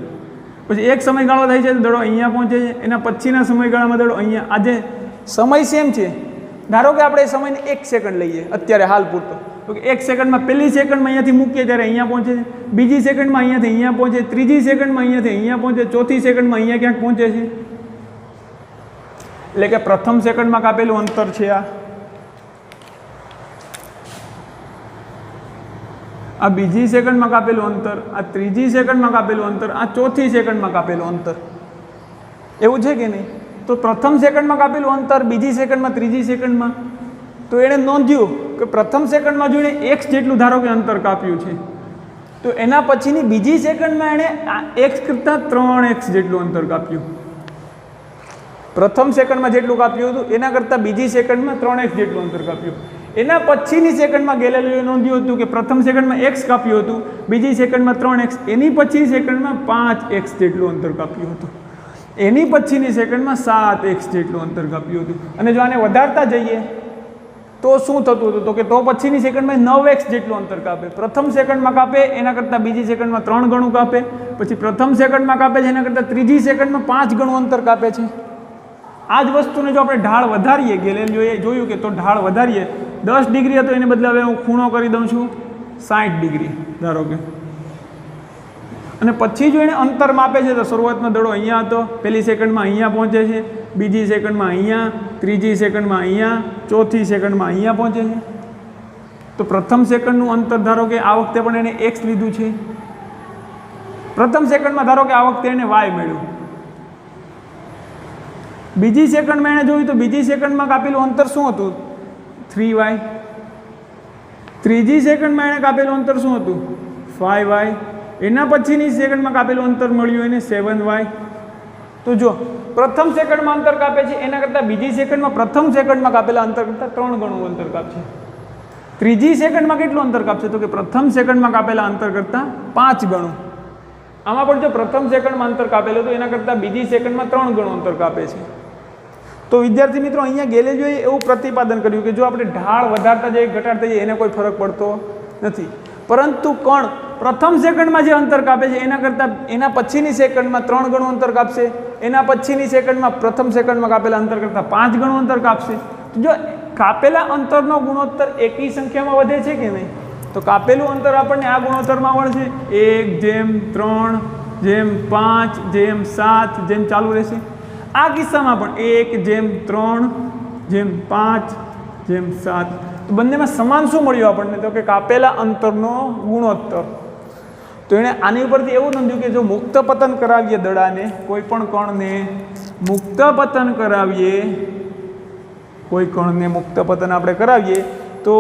પછી એક સમયગાળો થાય છે તો દડો અહીંયા પહોંચે છે, એના પછીના સમયગાળામાં દડો અહીંયા. આજે સમય સેમ છે, ધારો કે આપણે સમયને 1 સેકન્ડ લઈએ અત્યારે હાલ પૂરતો, તો કે 1 સેકન્ડમાં પહેલી સેકન્ડમાં અહીંયાથી મૂકીએ ત્યારે અહીંયા પહોંચે છે, બીજી સેકન્ડમાં અહીંયાથી અહીંયા પહોંચે, ત્રીજી સેકન્ડમાં અહીંયાથી અહીંયા પહોંચે, ચોથી સેકન્ડમાં અહીંયા ક્યાંક પહોંચે છે. એટલે કે પ્રથમ સેકન્ડમાં કાપેલું અંતર છે આ બીજી સેકન્ડમાં કાપેલું અંતર, આ ત્રીજી સેકન્ડમાં કાપેલું અંતર, આ ચોથી સેકન્ડમાં કાપેલું અંતર. એવું છે કે નહીં? તો પ્રથમ સેકન્ડમાં કાપેલું અંતર, બીજી સેકન્ડમાં, ત્રીજી સેકન્ડમાં. તો એણે નોંધ્યું કે પ્રથમ સેકન્ડમાં જો એણે x જેટલું ધારો કે અંતર કાપ્યું છે તો એના પછીની બીજી સેકન્ડમાં એણે x કરતાં 3x જેટલું અંતર કાપ્યું. પ્રથમ સેકન્ડમાં જેટલું કાપ્યું હતું એના કરતાં બીજી સેકન્ડમાં 3x જેટલું અંતર કાપ્યું. એના પછીની સેકન્ડમાં ગેલેલિયોએ નોંધ્યું હતું કે પ્રથમ સેકન્ડમાં x કાપ્યું હતું, બીજી સેકન્ડમાં 3x, એની પછી સેકન્ડમાં 5x જેટલું અંતર કાપ્યું હતું, એની પછીની સેકન્ડમાં 7x જેટલું અંતર કાપ્યું હતું. અને જો આને વધારતા જઈએ તો શું થતું હતું? તો કે તો પછીની સેકન્ડમાં 9x જેટલું અંતર કાપે. પ્રથમ સેકન્ડમાં કાપે એના કરતાં બીજી સેકન્ડમાં 3 ગણું કાપે, પછી પ્રથમ સેકન્ડમાં કાપે છે એના કરતાં ત્રીજી સેકન્ડમાં 5 ગણું અંતર કાપે છે. આ જ વસ્તુને જો આપણે ઢાળ વધારીએ, ગેલેલિયોએ જોયું કે તો ઢાળ વધારીએ 10 ડિગ્રી હતો એને બદલે હવે હું ખૂણો કરી દઉં છું 60 ડિગ્રી ધારો કે. અને પછી જો એને અંતર માપે છે તો શરૂઆતમાં દડો અહીંયા હતો, પહેલી સેકન્ડમાં અહીંયા પહોંચે છે, બીજી સેકન્ડમાં અહીંયા, ત્રીજી સેકન્ડમાં અહીંયા, ચોથી સેકન્ડમાં અહીંયા પહોંચે છે. તો પ્રથમ સેકન્ડનું અંતર ધારો કે આ વખતે પણ એને x લીધું છે. પ્રથમ સેકન્ડમાં ધારો કે આ વખતે એને y મળ્યું. બીજી સેકન્ડમાં એણે જોયું તો બીજી સેકન્ડમાં કાપેલું અંતર શું હતું? 3y. ત્રીજી સેકન્ડમાં એણે કાપેલું અંતર શું હતું? 5y. એના પછીની સેકન્ડમાં કાપેલું અંતર મળ્યું એને 7y. તો જો પ્રથમ સેકન્ડમાં અંતર કાપે છે એના કરતાં બીજી સેકન્ડમાં પ્રથમ સેકન્ડમાં કાપેલા અંતર કરતાં 3 ગણું અંતર કાપશે. ત્રીજી સેકન્ડમાં કેટલું અંતર કાપશે? તો કે પ્રથમ સેકન્ડમાં કાપેલા અંતર કરતાં 5 ગણું. આમાં પણ જો પ્રથમ સેકન્ડમાં અંતર કાપેલું તો એના કરતાં બીજી સેકન્ડમાં 3 ગણું અંતર કાપે છે. તો વિદ્યાર્થી મિત્રો અહીંયા ગેલેલિયોએ એવું પ્રતિપાદન કર્યું કે જો આપણે ઢાળ વધારતા જઈએ ઘટાડતા જઈએ એને કોઈ ફરક પડતો નથી, પરંતુ કણ પ્રથમ સેકન્ડમાં જે અંતર કાપે છે એના કરતાં એના પછીની સેકન્ડમાં 3 ગણું અંતર કાપશે, એના પછીની સેકન્ડમાં પ્રથમ સેકન્ડમાં કાપેલા અંતર કરતાં 5 ગણું અંતર કાપશે. જો કાપેલા અંતરનો ગુણોત્તર એકી સંખ્યામાં વધે છે કે નહીં? તો કાપેલું અંતર આપણને આ ગુણોત્તરમાં મળશે 1:3:5:7 ચાલુ રહેશે. આ કિસ્સામાં પણ 1:3:5:7. તો બંનેમાં સમાન શું મળ્યું આપણને? તો કે કાપેલા અંતરનો ગુણોત્તર. તો એણે આની ઉપરથી એવું નોંધ્યું કે જો મુક્ત પતન કરાવીએ દડાને, કોઈ પણ કણને મુક્ત પતન કરાવીએ, કોઈ કણને મુક્ત પતન આપણે કરાવીએ તો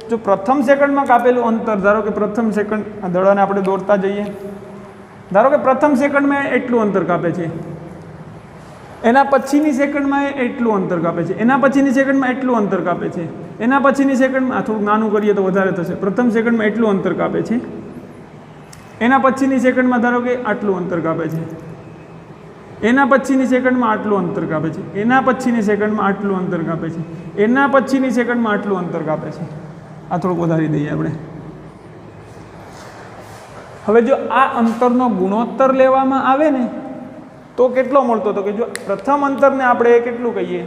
જો પ્રથમ સેકન્ડમાં કાપેલું અંતર, ધારો કે પ્રથમ સેકન્ડ આ દડાને આપણે દોરતા જઈએ, ધારો કે પ્રથમ સેકન્ડમાં એટલું અંતર કાપે છે, એના પછીની સેકન્ડમાં એટલું અંતર કાપે છે, એના પછીની સેકન્ડમાં એટલું અંતર કાપે છે, એના પછીની સેકન્ડમાં થોડુંક નાનું કરીએ તો વધારે થશે. પ્રથમ સેકન્ડમાં એટલું અંતર કાપે છે. એના પછીની સેકન્ડમાં ધારો કે આટલું અંતર કાપે છે. એના પછીની સેકન્ડમાં આટલું અંતર કાપે છે. એના પછીની સેકન્ડમાં આટલું અંતર કાપે છે. એના પછીની સેકન્ડમાં આટલું અંતર કાપે છે. આ થોડુંક વધારી દઈએ આપણે. હવે જો આ અંતરનો ગુણોત્તર લેવામાં આવે ને તો કેટલો મળતો હતો કે જો પ્રથમ અંતરને આપણે કેટલું કહીએ,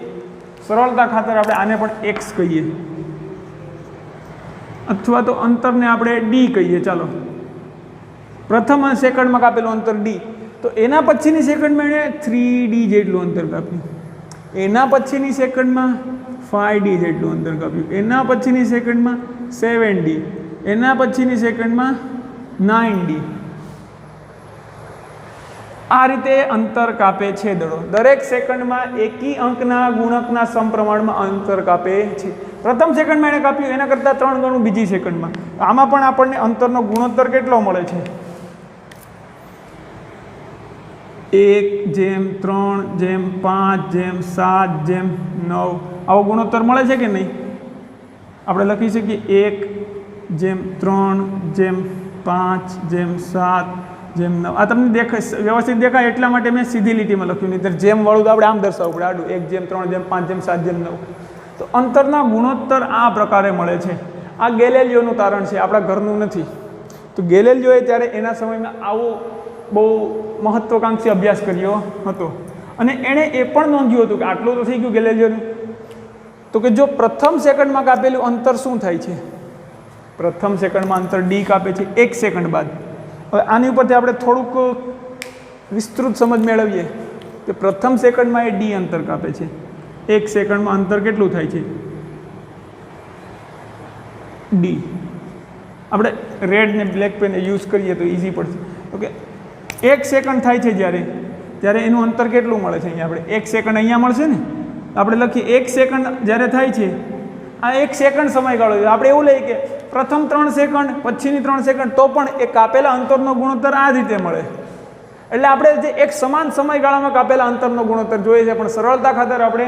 સરળતા ખાતર આપણે આને પણ x કહીએ અથવા તો અંતરને આપણે d કહીએ. ચાલો, પ્રથમ સેકન્ડમાં કાપેલું અંતર d, તો એના પછીની સેકન્ડમાં એણે 3d જેટલું અંતર કાપ્યું. એના પછીની સેકન્ડમાં 5d જેટલું અંતર કાપ્યું. એના પછીની સેકન્ડમાં 7d. એના પછીની સેકન્ડમાં 9d. આ રીતે અંતર કાપે છે દડો. દરેક સેકન્ડમાં એકી અંકના ગુણકના સમપ્રમાણમાં અંતર કાપે છે. પ્રથમ સેકન્ડમાં એણે કાપ્યું એના કરતાં 3 ગણું બીજી સેકન્ડમાં. આમાં પણ આપણને અંતરનો ગુણોત્તર કેટલો મળે છે? 1:3:5:7:9 આવો ગુણોત્તર મળે છે કે નહીં? આપણે લખી શકીએ 1:3:5:7:9. આ તમને દેખાય, વ્યવસ્થિત દેખાય એટલા માટે મેં સીધી લીટીમાં લખ્યું, નહીં જેમ વાળું તો આપણે આમ દર્શાવવું પડે, આડું 1:3:5:7:9. તો અંતરના ગુણોત્તર આ પ્રકારે મળે છે. આ ગેલેલિયોનું તારણ છે, આપણા ઘરનું નથી. તો ગેલેલિયોએ ત્યારે એના સમયમાં આવો બહુ મહત્વાકાંક્ષી અભ્યાસ કર્યો હતો અને એણે એ પણ નોંધ્યું હતું કે આટલું તો થઈ ગયું ગેલેલિયોનું, તો કે જો પ્રથમ સેકન્ડમાં કાપેલું અંતર શું થાય છે? પ્રથમ સેકન્ડમાં અંતર d કાપે છે 1 સેકન્ડ બાદ. હવે આની ઉપરથી આપણે થોડુંક વિસ્તૃત સમજ મેળવીએ કે પ્રથમ સેકન્ડમાં એ d અંતર કાપે છે. 1 સેકન્ડમાં અંતર કેટલું થાય છે? d. આપણે રેડ ને બ્લેક પેન યુઝ કરીએ તો ઇઝી પડશે. ઓકે, 1 સેકન્ડ થાય છે ત્યારે એનું અંતર કેટલું મળે છે? અહીંયા આપણે 1 સેકન્ડ અહીંયા મળશે ને, આપણે લખીએ 1 સેકન્ડ જ્યારે થાય છે, આ 1 સેકન્ડ સમયગાળો છે. આપણે એવું લઈએ કે પ્રથમ 3 સેકન્ડ પછીની 3 સેકન્ડ, તો પણ એ કાપેલા અંતરનો ગુણોત્તર આ રીતે મળે. એટલે આપણે જે એક સમાન સમયગાળામાં કાપેલા અંતરનો ગુણોત્તર જોઈએ છે, પણ સરળતા ખાતર આપણે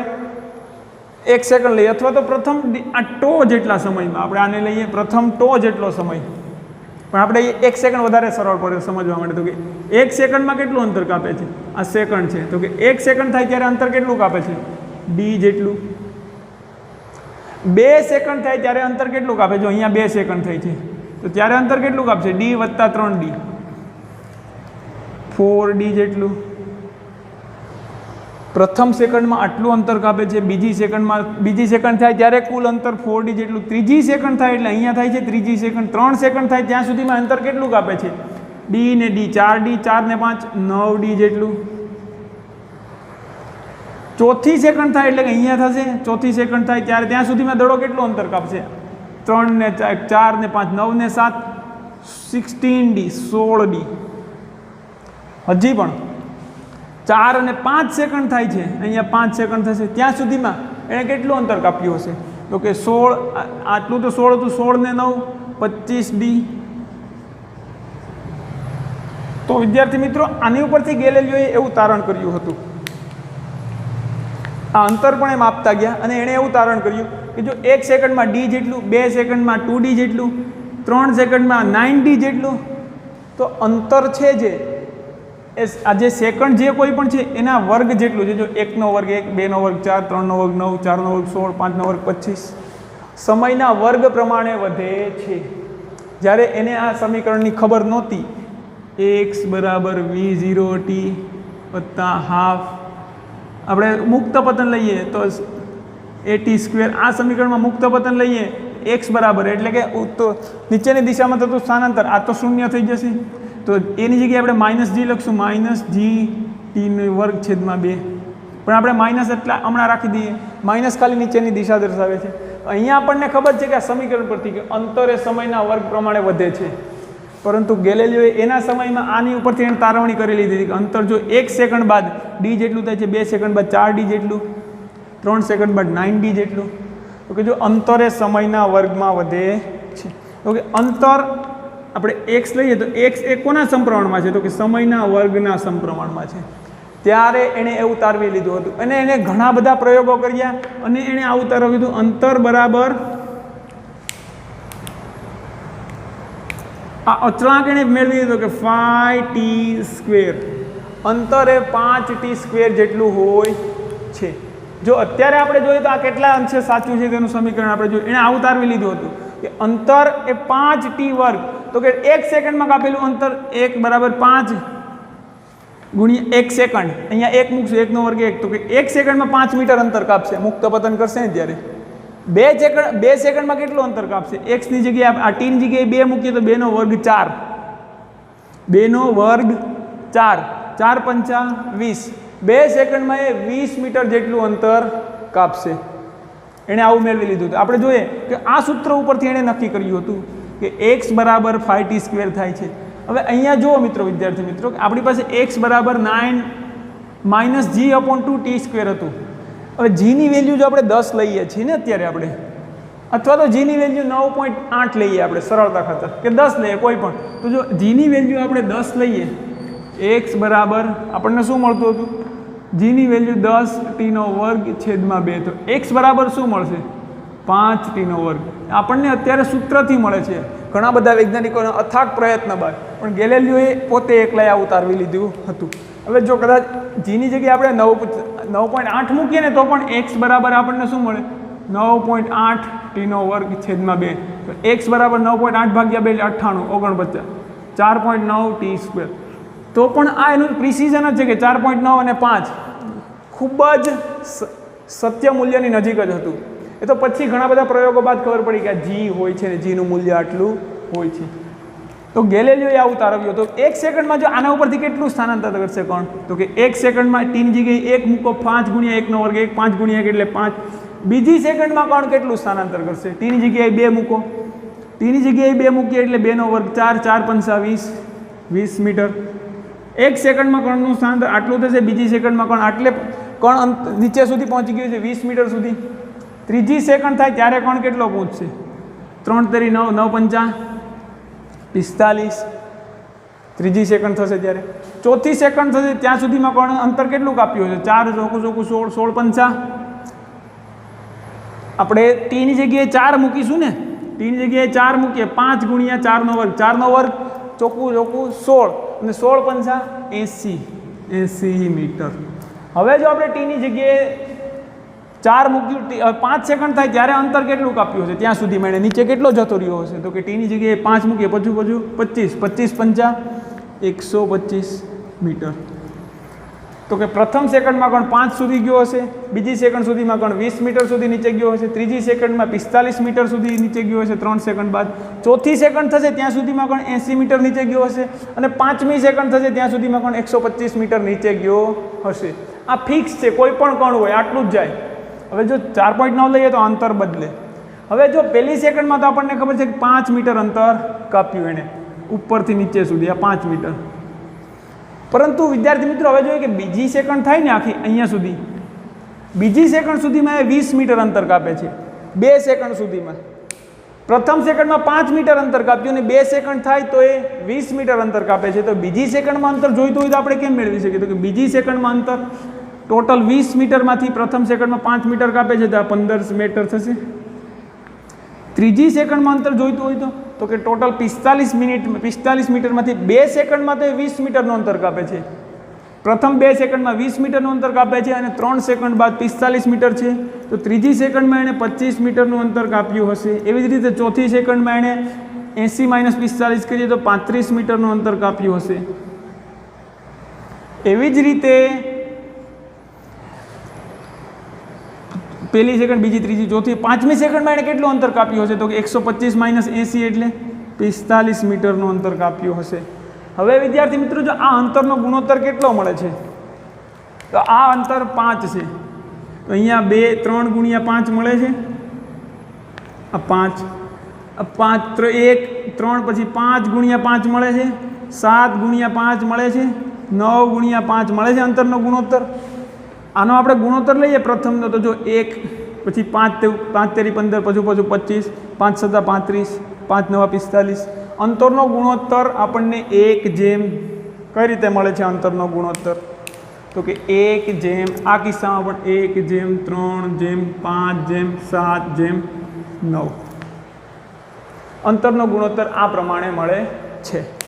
1 સેકન્ડ લઈએ અથવા તો પ્રથમ આ ટો જેટલા સમયમાં આપણે આને લઈએ, પ્રથમ ટો જેટલો સમય. પણ આપણે 1 સેકન્ડ વધારે સરળ પડે સમજવા માટે. તો કે 1 સેકન્ડમાં કેટલું અંતર કાપે છે? આ સેકન્ડ છે, તો કે 1 સેકન્ડ થાય ત્યારે અંતર કેટલું કાપે છે? d જેટલું. 2 સેકન્ડ થાય ત્યારે અંતર કેટલું કાપે? જો અહીંયા 2 સેકન્ડ થઈ છે તો ત્યારે અંતર કેટલું કાપશે? d + 3d. 4d જેટલું. પ્રથમ સેકન્ડમાં આટલું અંતર કાપે છે, બીજી સેકન્ડ થાય ત્યારે કુલ અંતર 4d જેટલું. ત્રીજી સેકન્ડ થાય એટલે અહીંયા થાય છે ત્રીજી સેકન્ડ. 3 સેકન્ડ થાય ત્યાં સુધીમાં અંતર કેટલું કાપે છે? d ને d, 4d, 4 ને 5, 9d જેટલું. ચોથી સેકન્ડ થાય એટલે કે અહીંયા થશે, ચોથી સેકન્ડ થાય ત્યારે ત્યાં સુધીમાં દડો કેટલું અંતર કાપશે? 3 ને 4 ને 5, 9 ને 7, 16d, 16d. હજી પણ 4 અને 5 સેકન્ડ થાય છે, અહીંયા 5 સેકન્ડ થશે, ત્યાં સુધીમાં એણે કેટલું અંતર કાપ્યું હશે? તો કે 16, આટલું તો 16 હતું, 16 ને 9, 25d. તો વિદ્યાર્થી મિત્રો, આની ઉપરથી ગેલેલિયોએ એવું તારણ કર્યું હતું. આ અંતર પણ એમ આપતા ગયા અને એણે એવું તારણ કર્યું કે જો 1 સેકન્ડમાં d જેટલું, 2 સેકન્ડમાં 2d જેટલું, 3 સેકન્ડમાં 9d જેટલું, તો અંતર છે જે આ જે સેકન્ડ જે કોઈ પણ છે એના વર્ગ જેટલું છે. જો 1 નો વર્ગ 1, 2 નો વર્ગ 4, 3 નો વર્ગ 9, 4 નો વર્ગ 16, 5 નો વર્ગ 25 સમયના વર્ગ પ્રમાણે વધે છે. જ્યારે એને આ સમીકરણની ખબર નહોતી, x = v0t + હાફ, આપણે મુક્ત પતન લઈએ તો at², આ સમીકરણમાં મુક્ત પતન લઈએ x બરાબર એટલે કે નીચેની દિશામાં થતું સ્થાનાંતર, આ તો શૂન્ય થઈ જશે. તો એની જગ્યાએ આપણે -g લખશું, -gt²/2. પણ આપણે માઇનસ એટલા હમણાં રાખી દઈએ, માઇનસ ખાલી નીચેની દિશા દર્શાવે છે. અહીંયા આપણને ખબર છે કે આ સમીકરણ પરથી કે અંતર એ સમયના વર્ગ પ્રમાણે વધે છે. પરંતુ ગેલેલિયોએ એના સમયમાં આની ઉપરથી એને તારવણી કરી લીધી હતી કે અંતર જો 1 સેકન્ડ બાદ d જેટલું થાય છે, 2 સેકન્ડ બાદ 4d જેટલું, 3 સેકન્ડ બાદ 9d જેટલું, તો કે જો અંતર એ સમયના વર્ગમાં વધે છે. તો કે અંતર આપણે x લઈએ તો x એ કોના સમપ્રમાણમાં છે? તો કે સમયના વર્ગના સમપ્રમાણમાં છે. ત્યારે એણે એવું તારવી લીધું હતું અને એને ઘણા બધા પ્રયોગો કર્યા અને એણે આવું તારવ્યું હતું અંતર બરાબર આ અચળાંક એણે મેળવી દીધો કે 5t², અંતર એ 5t² જેટલું હોય છે. જો અત્યારે આપણે જોઈએ તો આ કેટલા અંશે સાચું છે તેનું સમીકરણ આપણે જોયું. એણે આવું તારવી લીધું હતું કે અંતર એ 5t², તો કે 1 સેકન્ડમાં કાપેલું અંતર 1 = 5 ગુણ્યા 1 સેકન્ડ. અહીંયા 1 મૂકશું, 1 નો વર્ગ 1, તો કે 1 સેકન્ડમાં 5 મીટર અંતર કાપશે. મુક્ત પતન કરશે ને ત્યારે 2 સેકન્ડમાં કેટલું અંતર કાપશે? x ની જગ્યાએ આ t ની જગ્યાએ 2 મૂકીએ તો 2 નો વર્ગ 4, 2 નો વર્ગ 4, 4 પંચા 20. 2 સેકન્ડમાં એ 20 મીટર જેટલું અંતર કાપશે. એણે આવું મેળવી લીધું હતું. આપણે જોઈએ કે આ સૂત્ર ઉપરથી એણે નક્કી કર્યું હતું કે x = 5t² થાય છે. હવે અહીંયા જુઓ મિત્રો, વિદ્યાર્થી મિત્રો, આપણી પાસે x = 9 - g/2t² હતું. હવે g ની વેલ્યુ જો આપણે 10 લઈએ છીએ ને અત્યારે આપણે, અથવા તો g ની વેલ્યુ 9.8 લઈએ આપણે સરળતા ખાતર, કે 10 લઈએ કોઈ પણ, તો જો g ની વેલ્યુ આપણે 10 લઈએ, x બરાબર આપણને શું મળતું હતું? g ની વેલ્યુ 10t²/2, તો x બરાબર શું મળશે? 5t². આપણને અત્યારે સૂત્રથી મળે છે. ઘણા બધા વૈજ્ઞાનિકોના અથાગ પ્રયત્ન બાદ પણ ગેલેલિયોએ પોતે એકલાએ આવું તારવી લીધું હતું. હવે જો કદાચ g ની જગ્યાએ આપણે 9.8 મૂકીએ ને તો પણ x બરાબર આપણને શું મળે? 9.8t²/2. તો x બરાબર 9.8 ભાગ્યા 2 એટલે 98, 49, 4.9t². તો પણ આ એનું પ્રિસિઝન જ છે કે 4.9 અને 5 ખૂબ જ સત્ય મૂલ્યની નજીક જ હતું. એ તો પછી ઘણા બધા પ્રયોગો બાદ ખબર પડી કે આ g હોય છે ને g નું મૂલ્ય આટલું હોય છે. તો ગેલેલિયોએ આવું તારવ્યું. તો 1 સેકન્ડમાં જો આના ઉપરથી કેટલું સ્થાનાંતર કરશે કોણ? તો કે 1 સેકન્ડમાં t ની જગ્યાએ 1 મૂકો, 5 ગુણ્યા 1 નો વર્ગ 1, 5 ગુણ્યા 1 એટલે 5. બીજી સેકન્ડમાં કોણ કેટલું સ્થાનાંતર કરશે? t ની જગ્યાએ 2 મૂકો, t ની જગ્યાએ 2 મૂકીએ એટલે 2 નો વર્ગ 4, 4 પંચા 20 મીટર. 1 સેકન્ડમાં કણનું સ્થાનાંતર આટલું થશે. બીજી સેકન્ડમાં કણ આટલે કણ નીચે સુધી પહોંચી ગયું છે 20 મીટર સુધી. ત્રીજી સેકન્ડ થાય ત્યારે કણ કેટલો પહોંચશે? 3 તેરી 9, 9 પંચા 45. ત્રીજી સેકન્ડ થશે ત્યારે. ચોથી સેકન્ડ થશે ત્યાં સુધીમાં કણ અંતર કેટલું કાપ્યું છે? 4 ચોકું 16, 16 પંચા. આપણે t ની જગ્યાએ 4 મૂકીશું ને, t ની જગ્યાએ 4 મૂકીએ, 5 ગુણ્યા 4 નો વર્ગ, 4 નો વર્ગ ચોકું 16 અને 16 પંચા 80 મીટર. હવે જો આપણે t ની જગ્યાએ 4 મૂક્યું, 5 સેકન્ડ થાય ત્યારે અંતર કેટલું કાપ્યું હશે? ત્યાં સુધી મેળે નીચે કેટલો જતો રહ્યો હશે? તો કે t ની જગ્યાએ 5 મૂકીએ, પછી 25 પંચા 125 મીટર. તો કે પ્રથમ સેકન્ડમાં કણ 5 સુધી ગયો હશે, બીજી સેકન્ડ સુધીમાં કણ 20 મીટર સુધી નીચે ગયો હશે, ત્રીજી સેકન્ડમાં 45 મીટર સુધી નીચે ગયો હશે 3 સેકન્ડ બાદ, ચોથી સેકન્ડ થશે ત્યાં સુધીમાં કણ 80 મીટર નીચે ગયો હશે, અને પાંચમી સેકન્ડ થશે ત્યાં સુધીમાં કણ 125 મીટર નીચે ગયો હશે. આ ફિક્સ છે, કોઈ પણ કણ હોય આટલું જ જાય. હવે જો 4.9 લઈએ તો અંતર બદલે. હવે જો પહેલી સેકન્ડમાં તો આપણને ખબર છે કે 5 મીટર અંતર કાપ્યું એણે ઉપરથી નીચે સુધી, આ 5 મીટર. પરંતુ વિદ્યાર્થી મિત્રો હવે જોઈએ કે બીજી સેકન્ડ થાય ને આખી અહીંયા સુધી, બીજી સેકન્ડ સુધીમાં એ 20 મીટર અંતર કાપે છે. 2 સેકન્ડ સુધીમાં પ્રથમ સેકન્ડમાં 5 મીટર અંતર કાપ્યું અને 2 સેકન્ડ થાય તો એ 20 મીટર અંતર કાપે છે. તો બીજી સેકન્ડમાં અંતર જોઈતું હોય તો આપણે કેમ મેળવી શકીએ? તો કે બીજી સેકન્ડમાં અંતર ટોટલ 20 મીટરમાંથી પ્રથમ સેકન્ડમાં 5 મીટર કાપે છે તો આ 15 મીટર થશે. ત્રીજી સેકન્ડમાં અંતર જોઈતું હોય તો કે ટોટલ 45 મીટરમાંથી 2 સેકન્ડમાં તો 20 મીટરનું અંતર કાપે છે. પ્રથમ 2 સેકન્ડમાં 20 મીટરનું અંતર કાપે છે અને 3 સેકન્ડ બાદ 45 મીટર છે. તો ત્રીજી સેકન્ડમાં એણે 25 મીટરનું અંતર કાપ્યું હશે. એવી જ રીતે ચોથી સેકન્ડમાં એણે 80 - 45 કરીએ તો 35 મીટરનું અંતર કાપ્યું હશે. એવી જ રીતે પહેલી સેકન્ડ, બીજી, ત્રીજી, ચોથી, પાંચમી સેકન્ડમાં એણે કેટલું અંતર કાપ્યું હશે? તો કે 125 - 80 એટલે 45 મીટરનું અંતર કાપ્યું હશે. હવે વિદ્યાર્થી મિત્રો જો આ અંતરનો ગુણોત્તર કેટલો મળે છે? તો આ અંતર 5 છે. તો અહીંયા 2, 3 ગુણ્યા 5 મળે છે. આ 5, 1, 3 પછી 5 ગુણ્યા 5 મળે છે, 7 ગુણ્યા 5 મળે છે, 9 ગુણ્યા 5 મળે છે અંતરનો ગુણોત્તર. આનો આપણે ગુણોત્તર લઈએ પ્રથમનો તો જો 1, પછી 5 તેરી 15, પછી 25, 5 7 35, 5 9 45. અંતરનો ગુણોત્તર આપણને 1 જેમ કઈ રીતે મળે છે? અંતરનો ગુણોત્તર તો કે 1 જેમ, આ કિસ્સામાં પણ 1 જેમ 3 જેમ 5 જેમ 7 જેમ 9. અંતરનો ગુણોત્તર આ પ્રમાણે મળે છે।